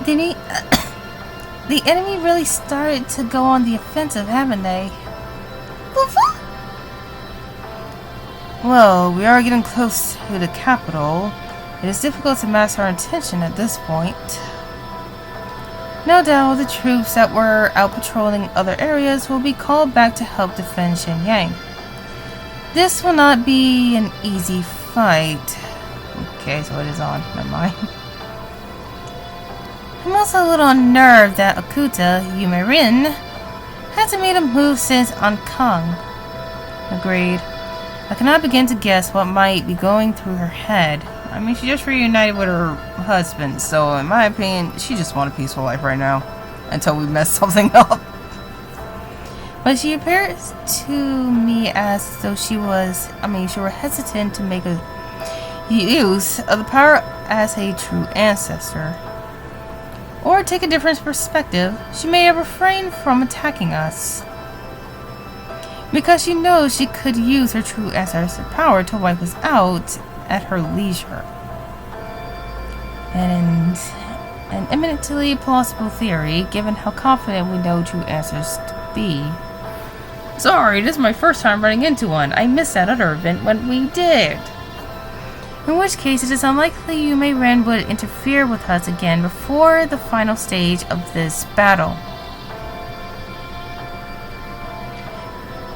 The enemy really started to go on the offensive, haven't they? Well, we are getting close to the capital. It is difficult to master our intention at this point. No doubt the troops that were out patrolling other areas will be called back to help defend Shenyang. This will not be an easy fight. Okay, so it is on. Never mind. I'm also a little unnerved that Okuta Yumerin hasn't made a move since Ankang. Agreed. I cannot begin to guess what might be going through her head. I mean, she just reunited with her husband, so in my opinion, she just wants a peaceful life right now. Until we mess something up. But she appears to me as though she were hesitant to make a use of the power as a true ancestor. Or take a different perspective, she may have refrained from attacking us. Because she knows she could use her true ancestor power to wipe us out at her leisure. And an eminently plausible theory, given how confident we know true answers to be. Sorry, this is my first time running into one. I missed that other event when we did. In which case, it is unlikely Yume Ren would interfere with us again before the final stage of this battle.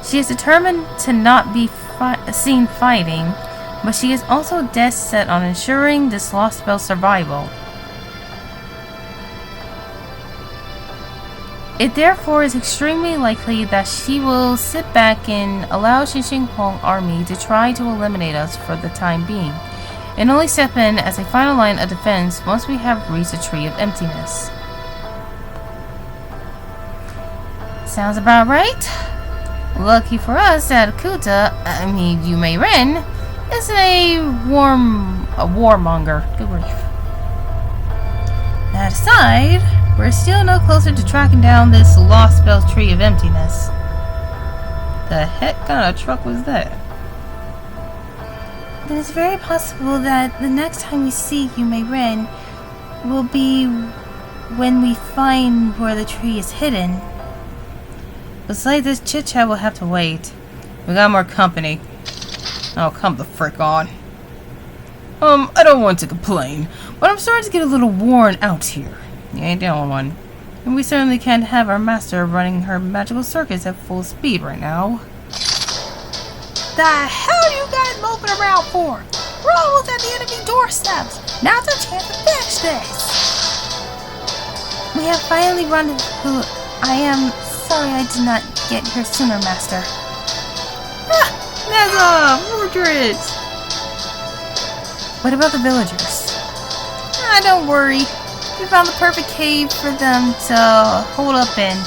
She is determined to not be seen fighting, but she is also dead set on ensuring this lost spell's survival. It therefore is extremely likely that she will sit back and allow Xinxing Huang army to try to eliminate us for the time being, and only step in as a final line of defense once we have reached the Tree of Emptiness. Sounds about right. Lucky for us that Yume Ren isn't a warmonger. Good grief. That aside, we're still no closer to tracking down this lost spell Tree of Emptiness. The heck kind of truck was that? Then it's very possible that the next time we see Yume Ren will be when we find where the tree is hidden. Besides, this chit-chat will have to wait. We got more company. Oh, come the frick on. I don't want to complain, but I'm starting to get a little worn out here. You ain't the only one. And we certainly can't have our master running her magical circus at full speed right now. The hell are you guys moping around for? We're almost at the enemy doorsteps. Now's our chance to finish this. We have finally run into... I am sorry I did not get here sooner, Master. Neza! Mordred! What about the villagers? Don't worry. We found the perfect cave for them to hold up in.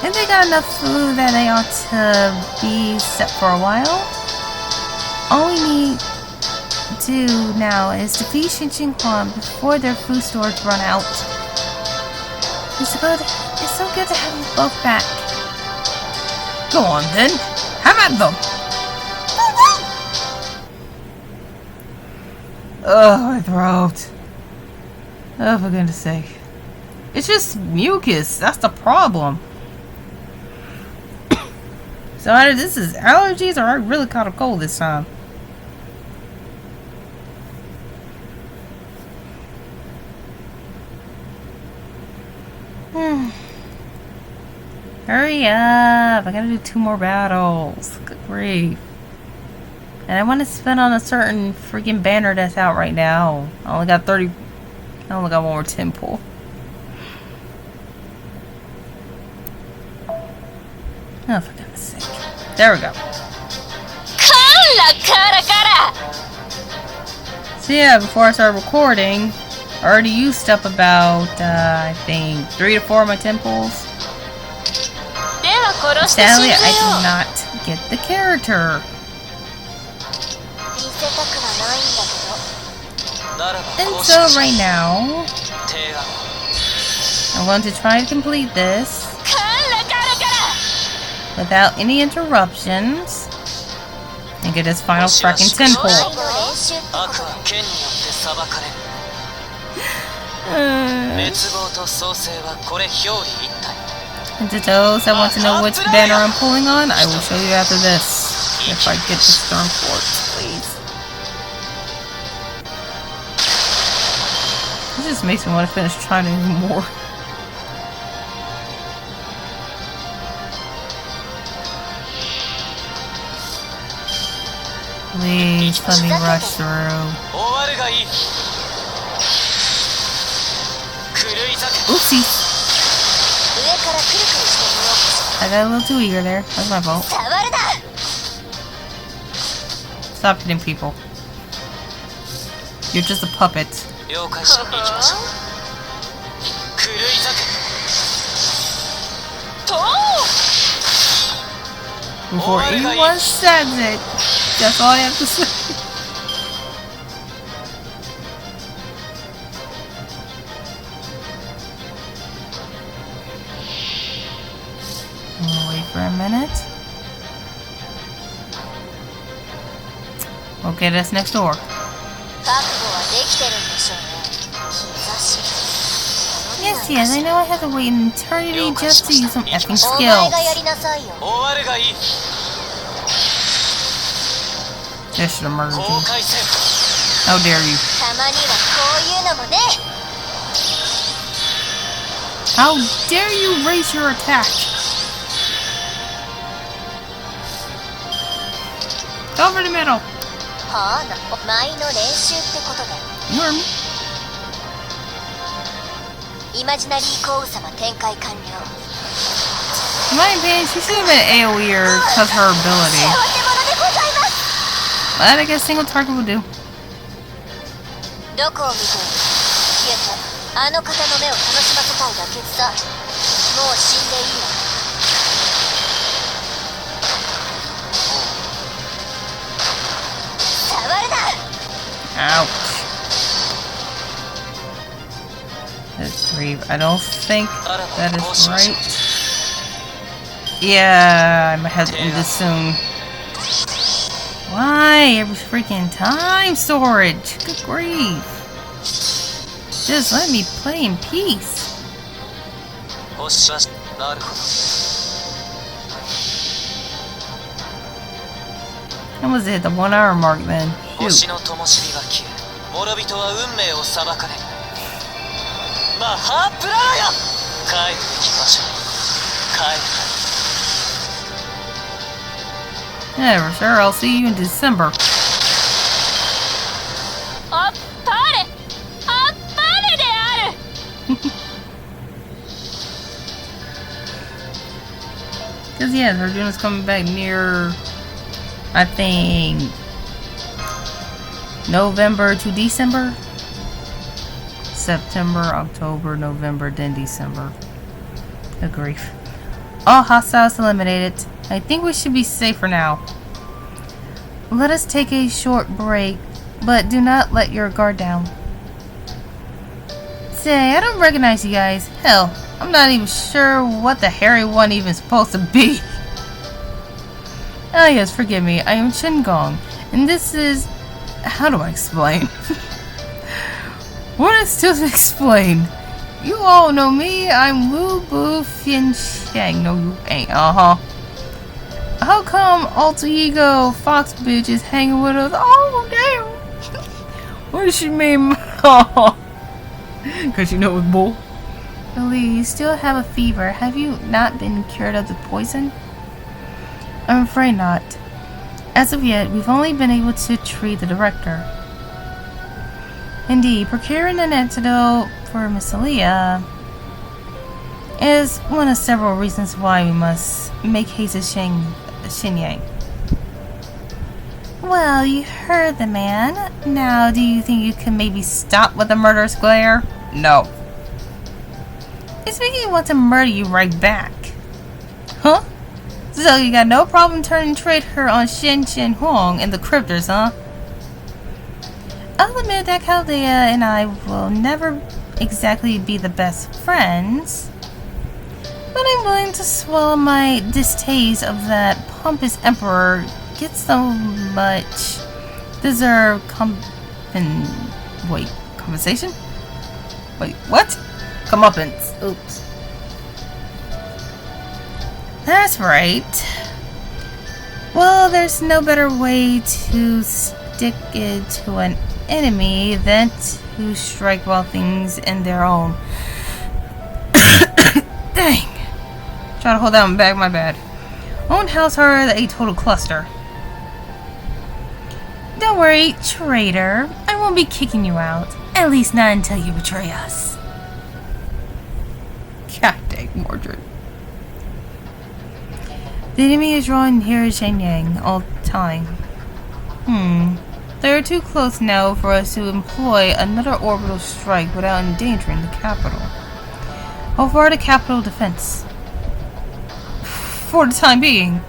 And they got enough food that they ought to be set for a while. All we need to do now is defeat Xinxing Huang before their food stores run out. It's so good to have you both back. Go on then. Have at them. Oh, my throat. Oh, for goodness sake. It's just mucus. That's the problem. So either this is allergies or I really caught a cold this time. Hurry up. I gotta do 2 more battles. Good grief. And I want to spin on a certain freaking banner that's out right now. I only got 30. I only got 1 more temple. Oh, for goodness sake. There we go. So yeah, before I start recording, I already used up about, I think, 3 to 4 of my temples. Sadly, I do not get the character. And so right now, I'm going to try to complete this without any interruptions and get this final fracking 10 pull. And to those that want to know which banner I'm pulling on, I will show you after this. If I get this darn port, please. It just makes me want to finish trying to do more. Please let me rush through. Oopsie. I got a little too eager there. That's my fault. Stop hitting people. You're just a puppet. Before anyone says it, that's all I have to say. Wait for a minute. Okay, that's next door. Yes, I know I have to wait an eternity just to use some effing skills. That should have murdered you. How dare you? How dare you raise your attack? Over the middle. You heard me. In my opinion, she should have been AoE'er because her ability. But I guess single target will do. Ouch. That's grief. I don't think that is right. Yeah, I might have to end this soon. Why? Every freaking time storage. Good grief. Just let me play in peace. That was it, the 1 hour mark then. Shoot. Never, sir. I'll see you in December. Because, yeah, her unit's coming back near, I think, November to December. September, October, November, then December. Good grief. All hostiles eliminated. I think we should be safe for now. Let us take a short break, but do not let your guard down. Say, I don't recognize you guys. Hell, I'm not even sure what the hairy one even is supposed to be. Ah yes, forgive me. I am Shin-Gong, and this is... How do I explain? What is to explain? You all know me. I'm Wu Bu Fin Shang. No, you ain't. How come alter ego Fox bitch is hanging with us? Oh damn! What does she mean? Cause you know it's bull. Billy, you still have a fever. Have you not been cured of the poison? I'm afraid not. As of yet, we've only been able to treat the director. Indeed, procuring an antidote for Miss Aaliyah is one of several reasons why we must make haste to Xinyang. Well, you heard the man. Now, do you think you can maybe stop with the murderous glare? No. It's making me want to murder you right back. Huh? So you got no problem turning traitor on Shen Shen Huang and the cryptors, huh? I'll admit that Chaldea and I will never exactly be the best friends, but I'm willing to swallow my distaste of that pompous emperor gets so much deserved compensation? Wait, what? Comeuppance. Oops. That's right. Well, there's no better way to stick it to an enemy than to strike while things in their own. Dang. Trying to hold that one back, my bad. Own house are a total cluster. Don't worry, traitor. I won't be kicking you out. At least not until you betray us. God dang, Mordred. The enemy is drawing near Shenyang all the time. They are too close now for us to employ another orbital strike without endangering the capital. How far the capital defense? For the time being,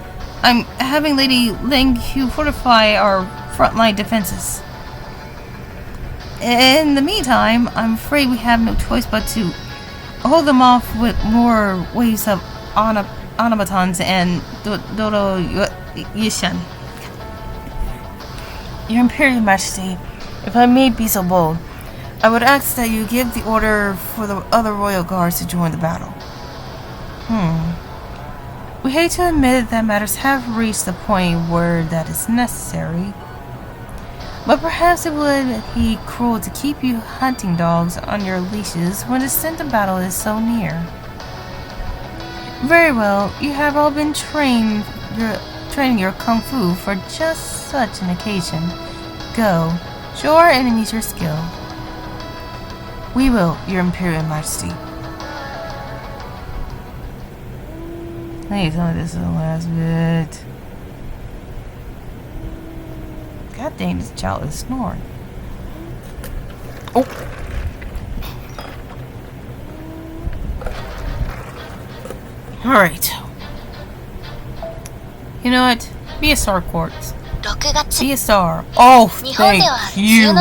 I'm having Lady Ling Hu fortify our frontline defenses. In the meantime, I'm afraid we have no choice but to hold them off with more waves of automatons and Dodo Yishan. Your Imperial Majesty, if I may be so bold, I would ask that you give the order for the other royal guards to join the battle. We hate to admit that matters have reached the point where that is necessary, but perhaps it would be cruel to keep you hunting dogs on your leashes when the scent of battle is so near. Very well, you have all been training your kung fu for just such an occasion. Go, show our enemies your skill. We will, Your Imperial Majesty. Hey, tell me this is the last bit. God dang, this child is snoring. Oh. Alright. You know what? Be a star, Quartz. Be a star. Oh, thank you.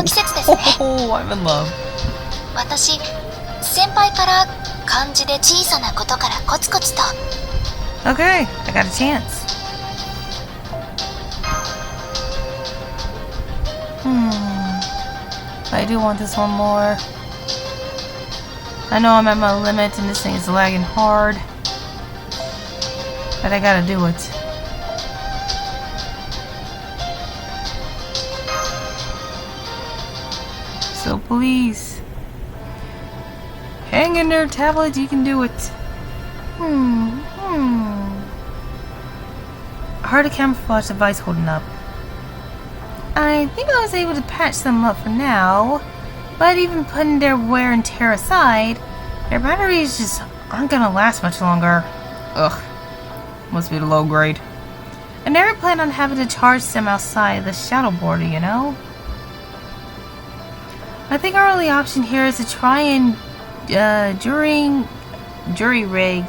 Oh, I'm in love. 私、先輩から漢字で小さなことからコツコツと。Okay, I got a chance. I do want this one more. I know I'm at my limit and this thing is lagging hard, but I gotta do it. So please, hang in there, tablet, you can do it. Hard to camouflage device holding up. I think I was able to patch them up for now, but even putting their wear and tear aside, their batteries just aren't gonna last much longer. Ugh, must be the low grade. I never planned on having to charge them outside the shadow border, you know? I think our only option here is to try and jury rig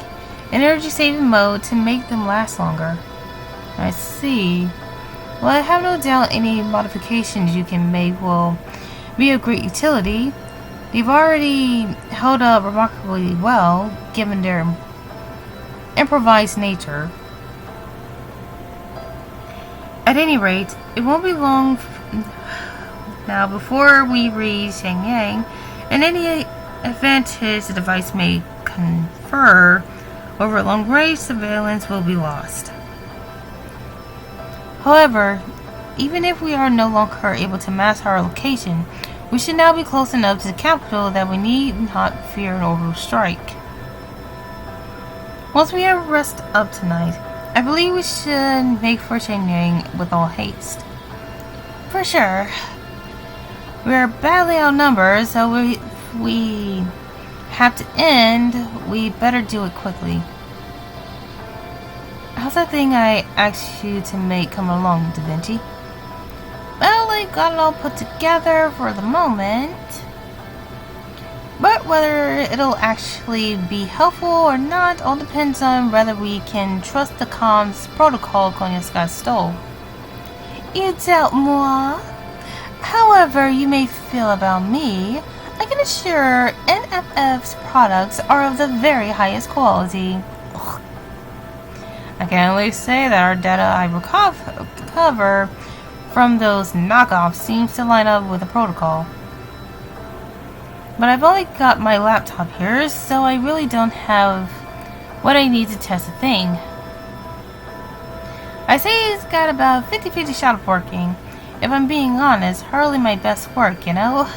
energy saving mode to make them last longer. I see. Well, I have no doubt any modifications you can make will be of great utility. They've already held up remarkably well, given their improvised nature. At any rate, it won't be long now before we reach Shenyang, and any advantage the device may confer over long-range surveillance will be lost. However, even if we are no longer able to mask our location, we should now be close enough to the capital that we need not fear an orbital strike. Once we have rest up tonight, I believe we should make for Shenyang with all haste. For sure. We are badly outnumbered, so if we have to end, we better do it quickly. How's that thing I asked you to make come along, Da Vinci? Well, I got it all put together for the moment, but whether it'll actually be helpful or not all depends on whether we can trust the comms protocol Konyaska stole. You doubt moi? However you may feel about me, I can assure NFF's products are of the very highest quality. Ugh. I can only say that our data I recover from those knockoffs seems to line up with the protocol. But I've only got my laptop here, so I really don't have what I need to test the thing. I say it's got about 50-50 shot of working. If I'm being honest, hardly my best work, you know?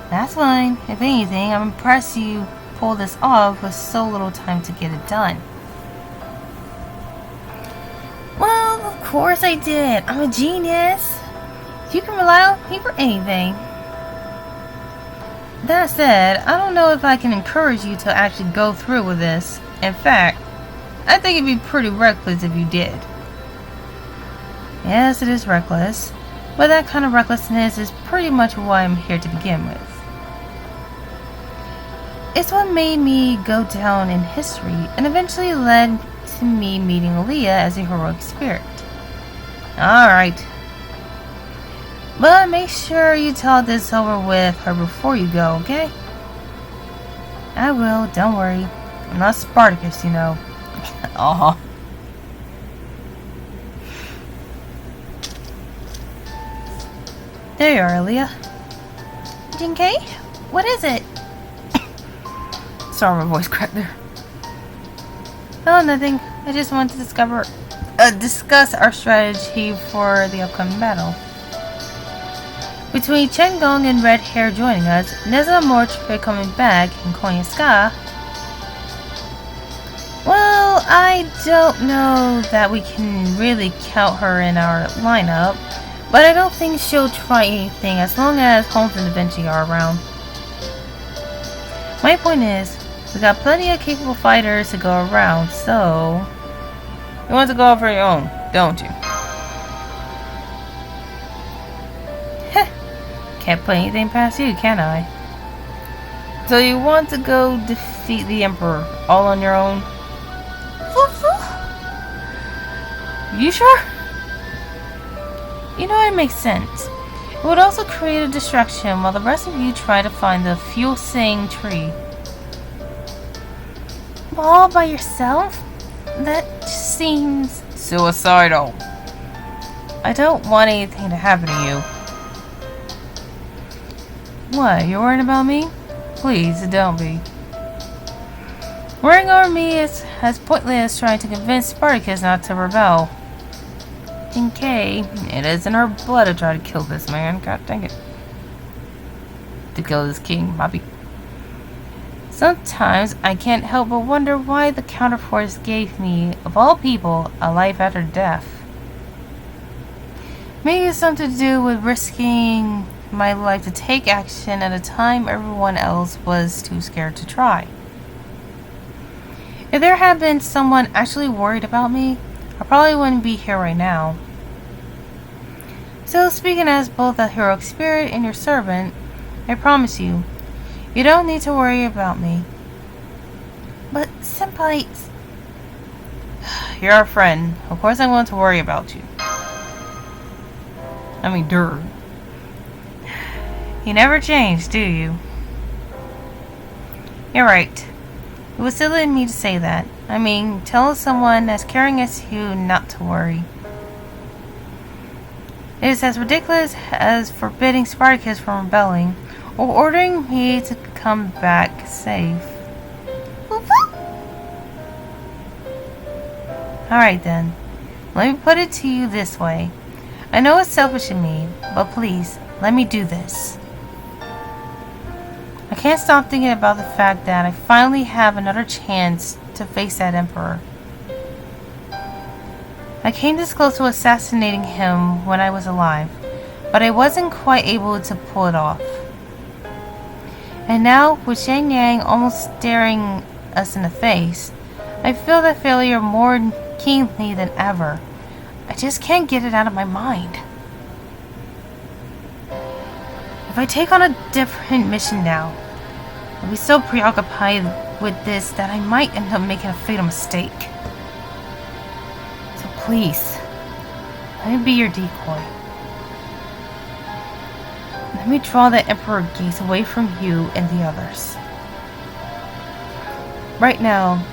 That's fine. If anything, I'm impressed you pulled this off with so little time to get it done. Well, of course I did. I'm a genius. You can rely on me for anything. That said, I don't know if I can encourage you to actually go through with this. In fact, I think it'd be pretty reckless if you did. Yes, it is reckless, but that kind of recklessness is pretty much why I'm here to begin with. It's what made me go down in history and eventually led to me meeting Aaliyah as a heroic spirit. Alright. But make sure you talk this over with her before you go, okay? I will, don't worry. I'm not Spartacus, you know. Aw. There you are, Aaliyah. Jinkei? What is it? Sorry, my voice cracked there. Oh, nothing. I just want to discuss our strategy for the upcoming battle. Between Chen Gong and Red Hair joining us, Neza Mortre coming back, and Konyaska. Well, I don't know that we can really count her in our lineup, but I don't think she'll try anything as long as Holmes and Vinci are around. My point is, we got plenty of capable fighters to go around, so... You want to go for your own, don't you? Heh. Can't put anything past you, can I? So you want to go defeat the Emperor all on your own? You sure? You know, it makes sense. It would also create a distraction while the rest of you try to find the Fuel-Sing tree. All by yourself? That just seems... suicidal. I don't want anything to happen to you. What, you're worried about me? Please, don't be. Worrying over me is as pointless as trying to convince Spartacus not to rebel. Jinkei, it is in our blood to try to kill this man. God dang it. To kill this king, Bobby. Sometimes I can't help but wonder why the counterforce gave me, of all people, a life after death. Maybe it's something to do with risking my life to take action at a time everyone else was too scared to try. If there had been someone actually worried about me, I probably wouldn't be here right now. So, speaking as both a heroic spirit and your servant, I promise you, you don't need to worry about me. But, Senpai... You're our friend. Of course I'm going to worry about you. I mean, durr. You never change, do you? You're right. It was silly of me to say that. I mean, tell someone as caring as you not to worry. It is as ridiculous as forbidding Spartacus from rebelling, or ordering me to come back safe. Alright then, let me put it to you this way. I know it's selfish of me, but please, let me do this. I can't stop thinking about the fact that I finally have another chance to face that Emperor. I came this close to assassinating him when I was alive, but I wasn't quite able to pull it off. And now, with Shen Yang almost staring us in the face, I feel that failure more keenly than ever. I just can't get it out of my mind. If I take on a different mission now, I'll be so preoccupied with this that I might end up making a fatal mistake. So please, let me be your decoy. Let me draw the Emperor gaze away from you and the others. Right now,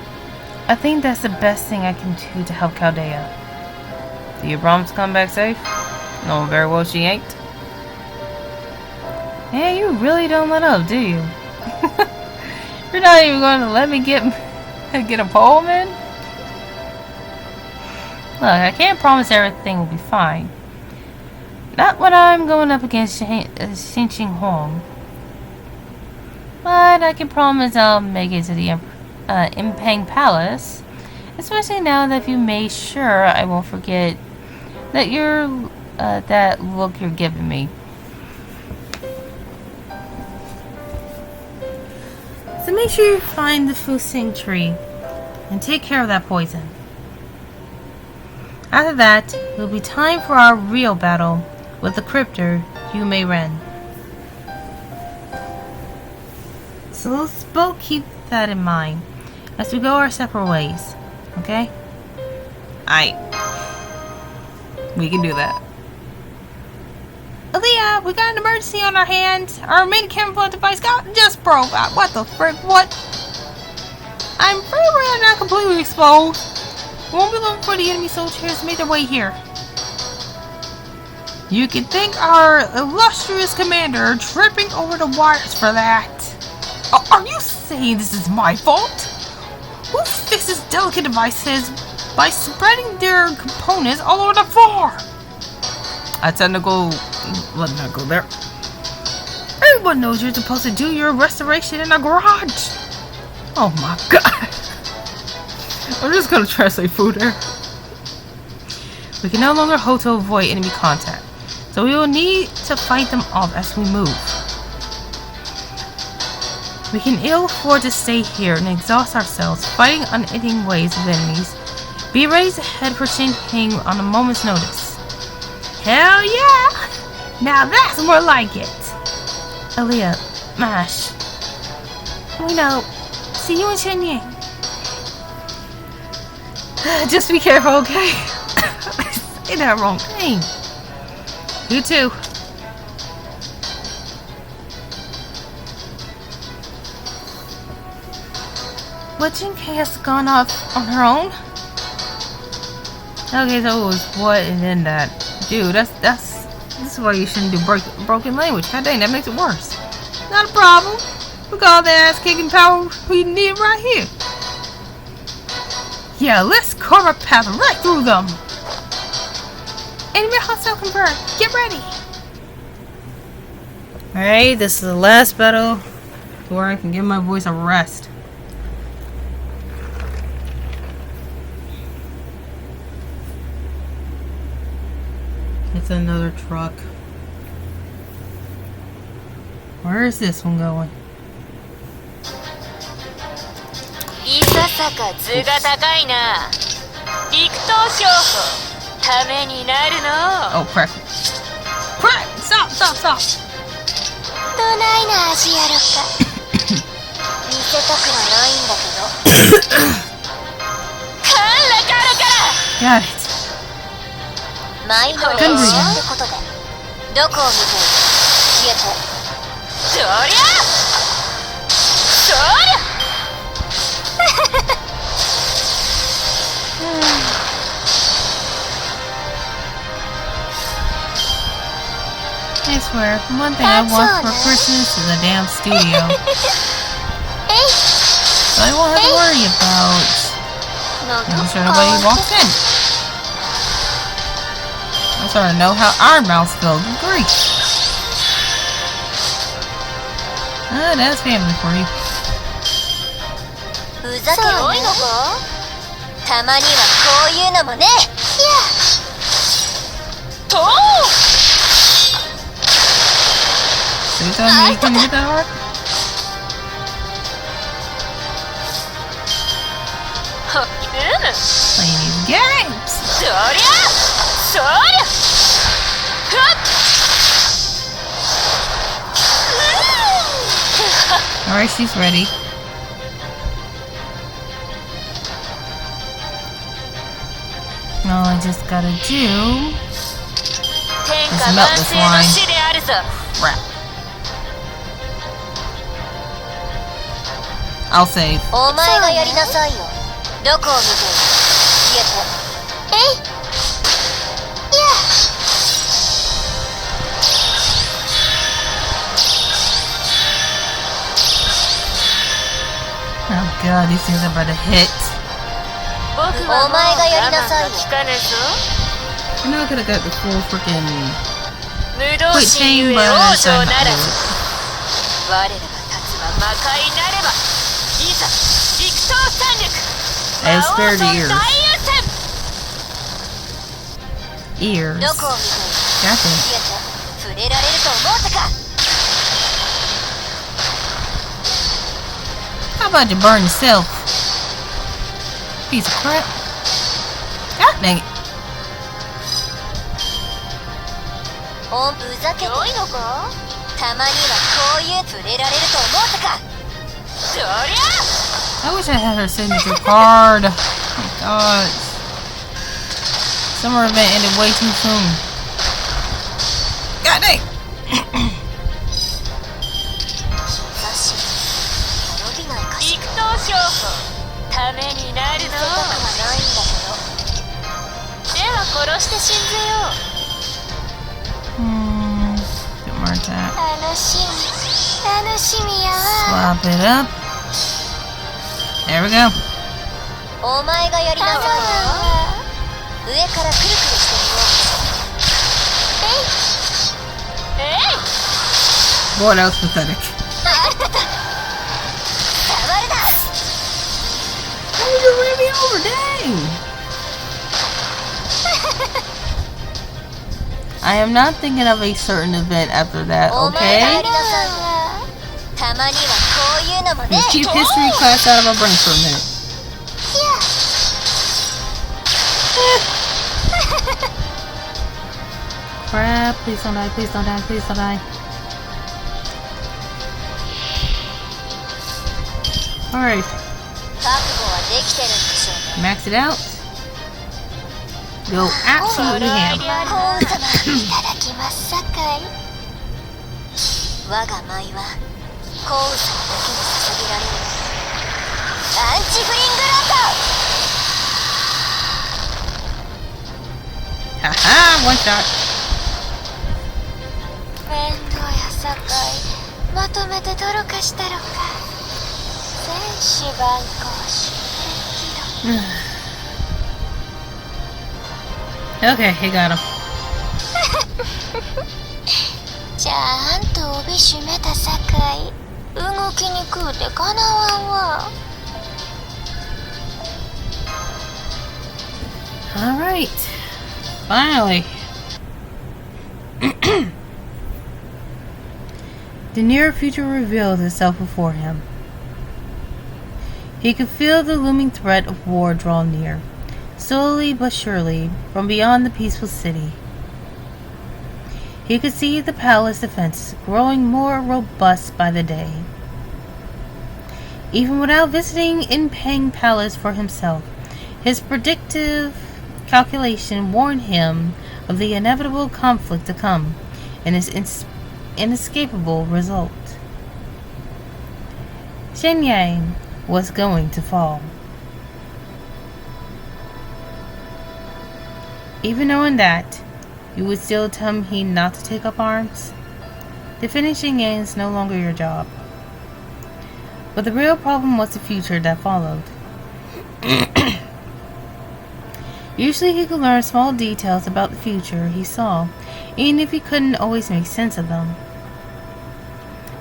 I think that's the best thing I can do to help Chaldea. Do you promise to come back safe? Knowing very well she ain't. Yeah, you really don't let up, do you? You're not even going to let me get a poem in? Look, I can't promise everything will be fine. Not when I'm going up against Xin Huang. But I can promise I'll make it to the Impang Palace. Especially now that you made sure I won't forget that that look you're giving me. So make sure you find the Fusing tree and take care of that poison. After that, it will be time for our real battle with the cryptor Yu Mei Ren. So let's both keep that in mind as we go our separate ways, okay? Aight. We can do that. Aaliyah, we got an emergency on our hands. Our main camouflage device just broke. What the frick? What? I'm afraid we're not completely exposed. We won't be looking for the enemy soldiers to make their way here. You can thank our illustrious commander tripping over the wires for that. Are you saying this is my fault? Who fixes delicate devices by spreading their components all over the floor? I tend to go. Let's not go there. Everyone knows you're supposed to do your restoration in a garage. Oh my god. I'm just gonna translate food there. We can no longer hope to avoid enemy contact, so we will need to fight them off as we move. We can ill afford to stay here and exhaust ourselves fighting unending waves of enemies. Be ready to head for Xinhing on a moment's notice. Hell yeah! Now that's more like it! Aaliyah, Mash. We know. See you in Xinhing. Just be careful, okay? I say that wrong thing. You too. What, Jinkai has gone off on her own? Okay, so it was what and then that. Dude, this is why you shouldn't do broken language. God dang, that makes it worse. Not a problem. We got all the ass kicking power we need right here. Yeah, let's carve a path right through them. Enemy hostile confirmed. Get ready. Alright, this is the last battle where I can give my voice a rest. It's another truck. Where is this one going? いささか図が高いな。陸東商法ためになるの。 Oh crap. Crap! Stop! Stop! Stop! どないな味やろか。見せたくはないんだけど。カンラカラカラ。 Got it. マイノレーションってことでどこを見ている消えてそりゃそりゃI swear, one thing I want for Christmas is a damn studio. So I won't have to worry about making sure nobody walks in. I'm starting to know how our mouths feel. Good grief. That's family for you. ふざけ多いのかたまにはこういうのもね。いやとう So you telling me you couldn't hit that hard? Playing these games. そりゃそりゃふっ Alright, she's ready. All I just gotta do is melt this line. Crap. I'll save. お前がやりなさいよ。どこを見てる？消えて。えい。いや。 Oh god, these things are about to hit. お前がやりなさいよ。 You're not gonna get the full freaking 無動 quick 心ゆ chain え but 王 it's 将 not なら good. ず。我らが立つは魔界なれば。いざ陸東三陸。 I spared 魔王 ears. と大優先。 Ears. どこを見てる？ Got 消 them. えて触れられると思ったか。 How about you burn yourself? Piece of crap. God dang it. おんふざけて良いのか？たまにはこういう触れられると思ったか。そりゃ。 I wish I had her signature card. Oh my god. Summer event ended way too soon. God dang. 雑誌伸びないかしら。陸東商法ためになるの。見せたくはないんだけど。では殺して信じよう。 Don't mark that. 楽しみやわ。 Swap it up. There we go. お前がやりなさいよ。上からくるくるしてみよう。えい。 Boy, that was pathetic. 触るな。 Oh, you ran me over, dang. I am not thinking of a certain event after that, お前がや okay? りなさいよ。たまにはこういうのもね。 Let's keep history class out of our brains for a minute. Crap, please don't die, please don't die, please don't die. Alright, 覚悟はできてるんでしょうね。 max it out. Go absolutely ham. 皇様いただきますさかい。我が舞は皇様だけに捧げられるアンチフリングランド。 Haha, one shot. 面倒やさかい。まとめてどろかしたろか。全死万行しできろ。 Okay, he got him. ちゃんと帯締めたさかい。動きにくうてかなわんわ。 Alright. Finally. The near future revealed itself before him. He could feel the looming threat of war draw near, slowly but surely, from beyond the peaceful city. He could see the palace defenses growing more robust by the day. Even without visiting Inpeng Palace for himself, his predictive calculation warned him of the inevitable conflict to come and its inescapable result. Shenyang was going to fall. Even knowing that, you would still tell him not to take up arms? Defending Shenyang is no longer your job. But the real problem was the future that followed. Usually he could learn small details about the future he saw, even if he couldn't always make sense of them.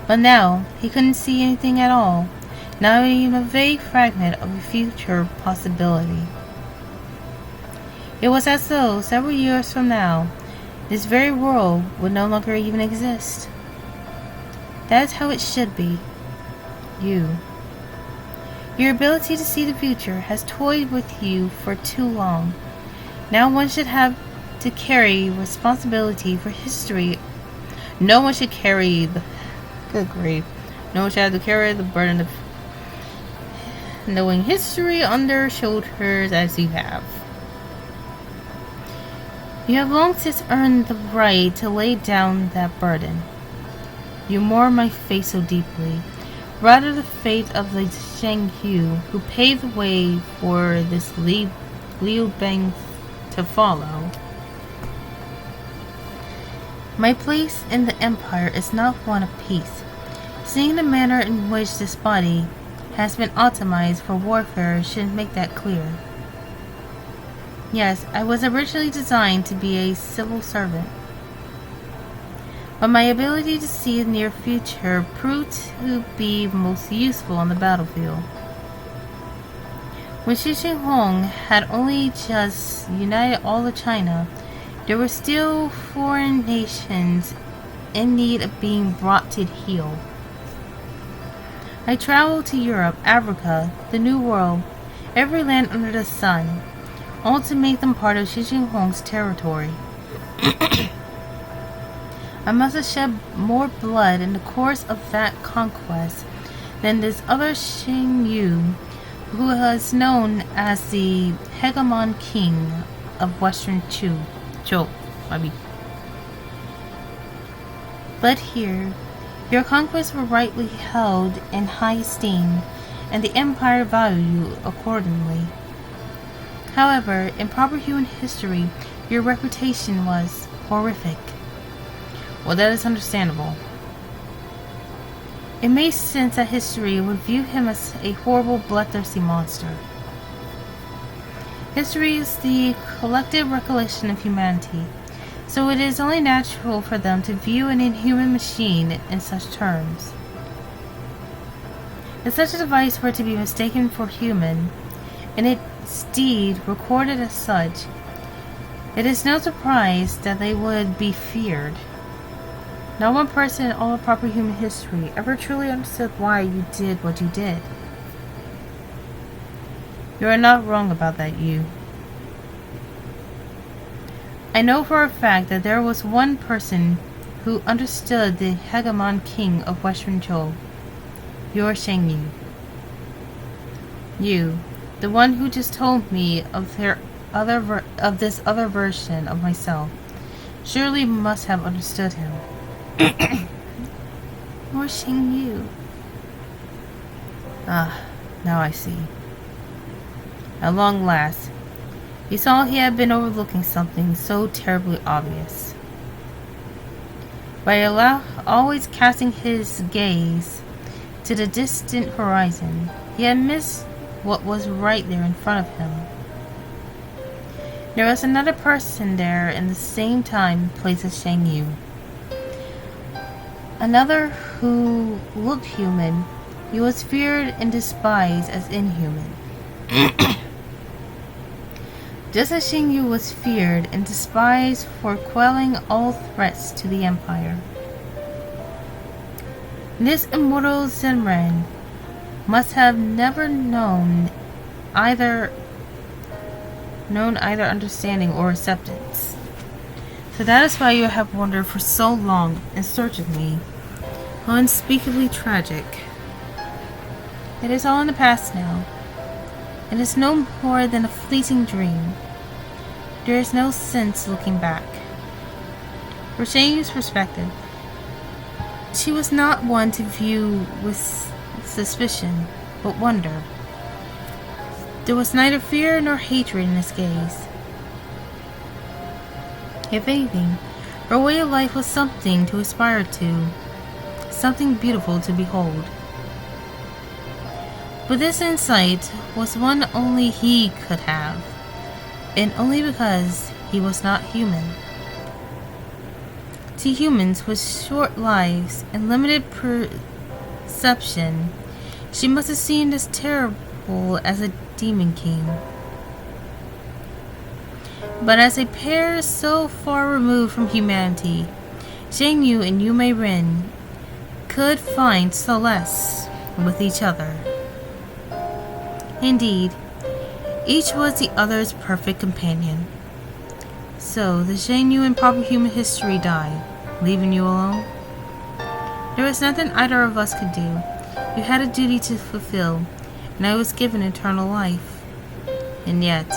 But now, he couldn't see anything at all, not even a vague fragment of a future possibility. It was as though several years from now, this very world would no longer even exist. That is how it should be. You. Your ability to see the future has toyed with you for too long. Now one should have to carry responsibility for history. No one should carry the... Good grief. No one shall have to carry the burden of knowing history on their shoulders as you have. You have long since earned the right to lay down that burden. You mourn my fate so deeply, rather the fate of the Shang Yu who paved the way for this Liu Bang to follow. My place in the Empire is not one of peace. Seeing the manner in which this body has been optimized for warfare should make that clear. Yes, I was originally designed to be a civil servant, but my ability to see the near future proved to be most useful on the battlefield. When Xi Jinping had only just united all of China, there were still foreign nations in need of being brought to heel. I traveled to Europe, Africa, the New World, every land under the sun, all to make them part of Xi Jinping's territory. I must have shed more blood in the course of that conquest than this other Shang Yu, who was known as the hegemon king of Western Zhou. But here, your conquests were rightly held in high esteem, and the empire valued you accordingly. However, in proper human history, your reputation was horrific. Well, that is understandable. It makes sense that history would view him as a horrible, bloodthirsty monster. History is the collective recollection of humanity, so it is only natural for them to view an inhuman machine in such terms. If such a device were to be mistaken for human, and its deed recorded as such, it is no surprise that they would be feared. Not one person in all of proper human history ever truly understood why you did what you did. You are not wrong about that, Yu. I know for a fact that there was one person who understood the hegemon king of Western Zhou, your Shang Yu. You, the one who just told me of this other version of myself, surely must have understood him. Or Shang Yu. Ah, now I see. At long last, he saw he had been overlooking something so terribly obvious. By always casting his gaze to the distant horizon, he had missed what was right there in front of him. There was another person there in the same time place as Shang Yu. Another who looked human, he was feared and despised as inhuman. Just as Shang Yu was feared and despised for quelling all threats to the Empire. This immortal Zenran must have never known either understanding or acceptance. So that is why you have wandered for so long in search of me. Unspeakably tragic. It is all in the past now. It is no more than a fleeting dream. There is no sense looking back. From Shang Yu's perspective, she was not one to view with suspicion, but wonder. There was neither fear nor hatred in his gaze. If anything, her way of life was something to aspire to, something beautiful to behold. But this insight was one only he could have, and only because he was not human. To humans with short lives and limited perception, she must have seemed as terrible as a demon king. But as a pair so far removed from humanity, Shang Yu and Yu Mei Ren could find solace with each other. Indeed, each was the other's perfect companion. So the Shang Yu in proper human history died, leaving you alone? There was nothing either of us could do. You had a duty to fulfill, and I was given eternal life. And yet,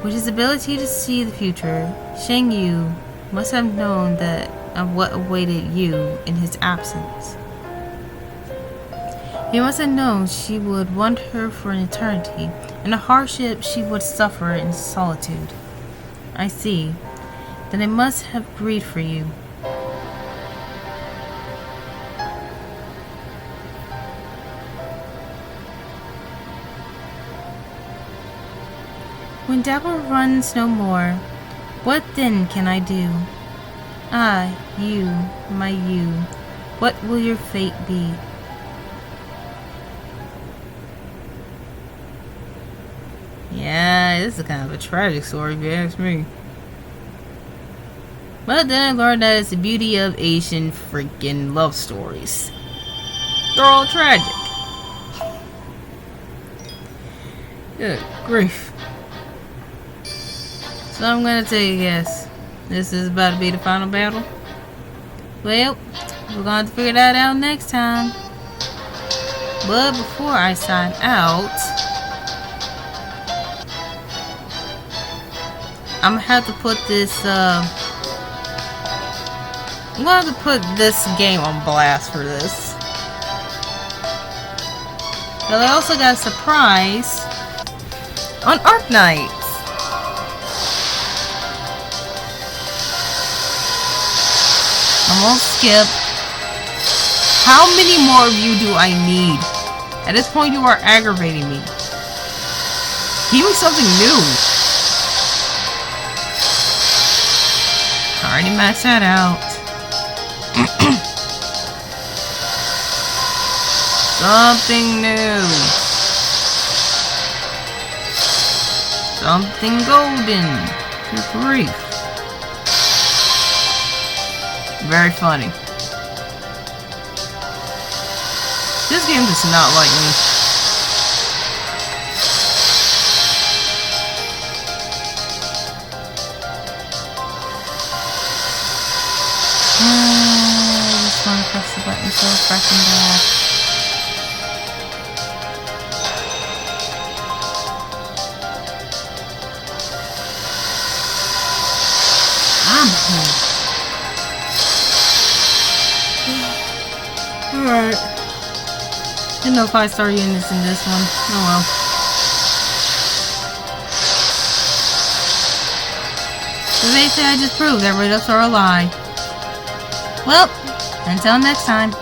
with his ability to see the future, Shang Yu must have known that of what awaited you in his absence. He must have known she would want her for an eternity, and the hardship she would suffer in solitude. I see. Then it must have grieved for you. When Dapper runs no more, what then can I do? Ah, you, my you, what will your fate be? Yeah, this is kind of a tragic story if you ask me. But then I learned that it's the beauty of Asian freaking love stories. They're all tragic. Good grief. So I'm gonna take a guess. This is about to be the final battle. Well, we're gonna have to figure that out next time. But before I sign out, I'm gonna have to put this I'm gonna have to put this game on blast for this. But I also got a surprise on Arc Nights. I'm gonna skip. How many more of you do I need? At this point you are aggravating me. Give me something new. I already maxed that out. Something new. Something golden. Good grief. Very funny. This game does not like me. I just want to press the button so freaking bad. Alright. Didn't know 5-star units in this one. Oh well. So they say I just proved that red ups are a lie. Well, until next time.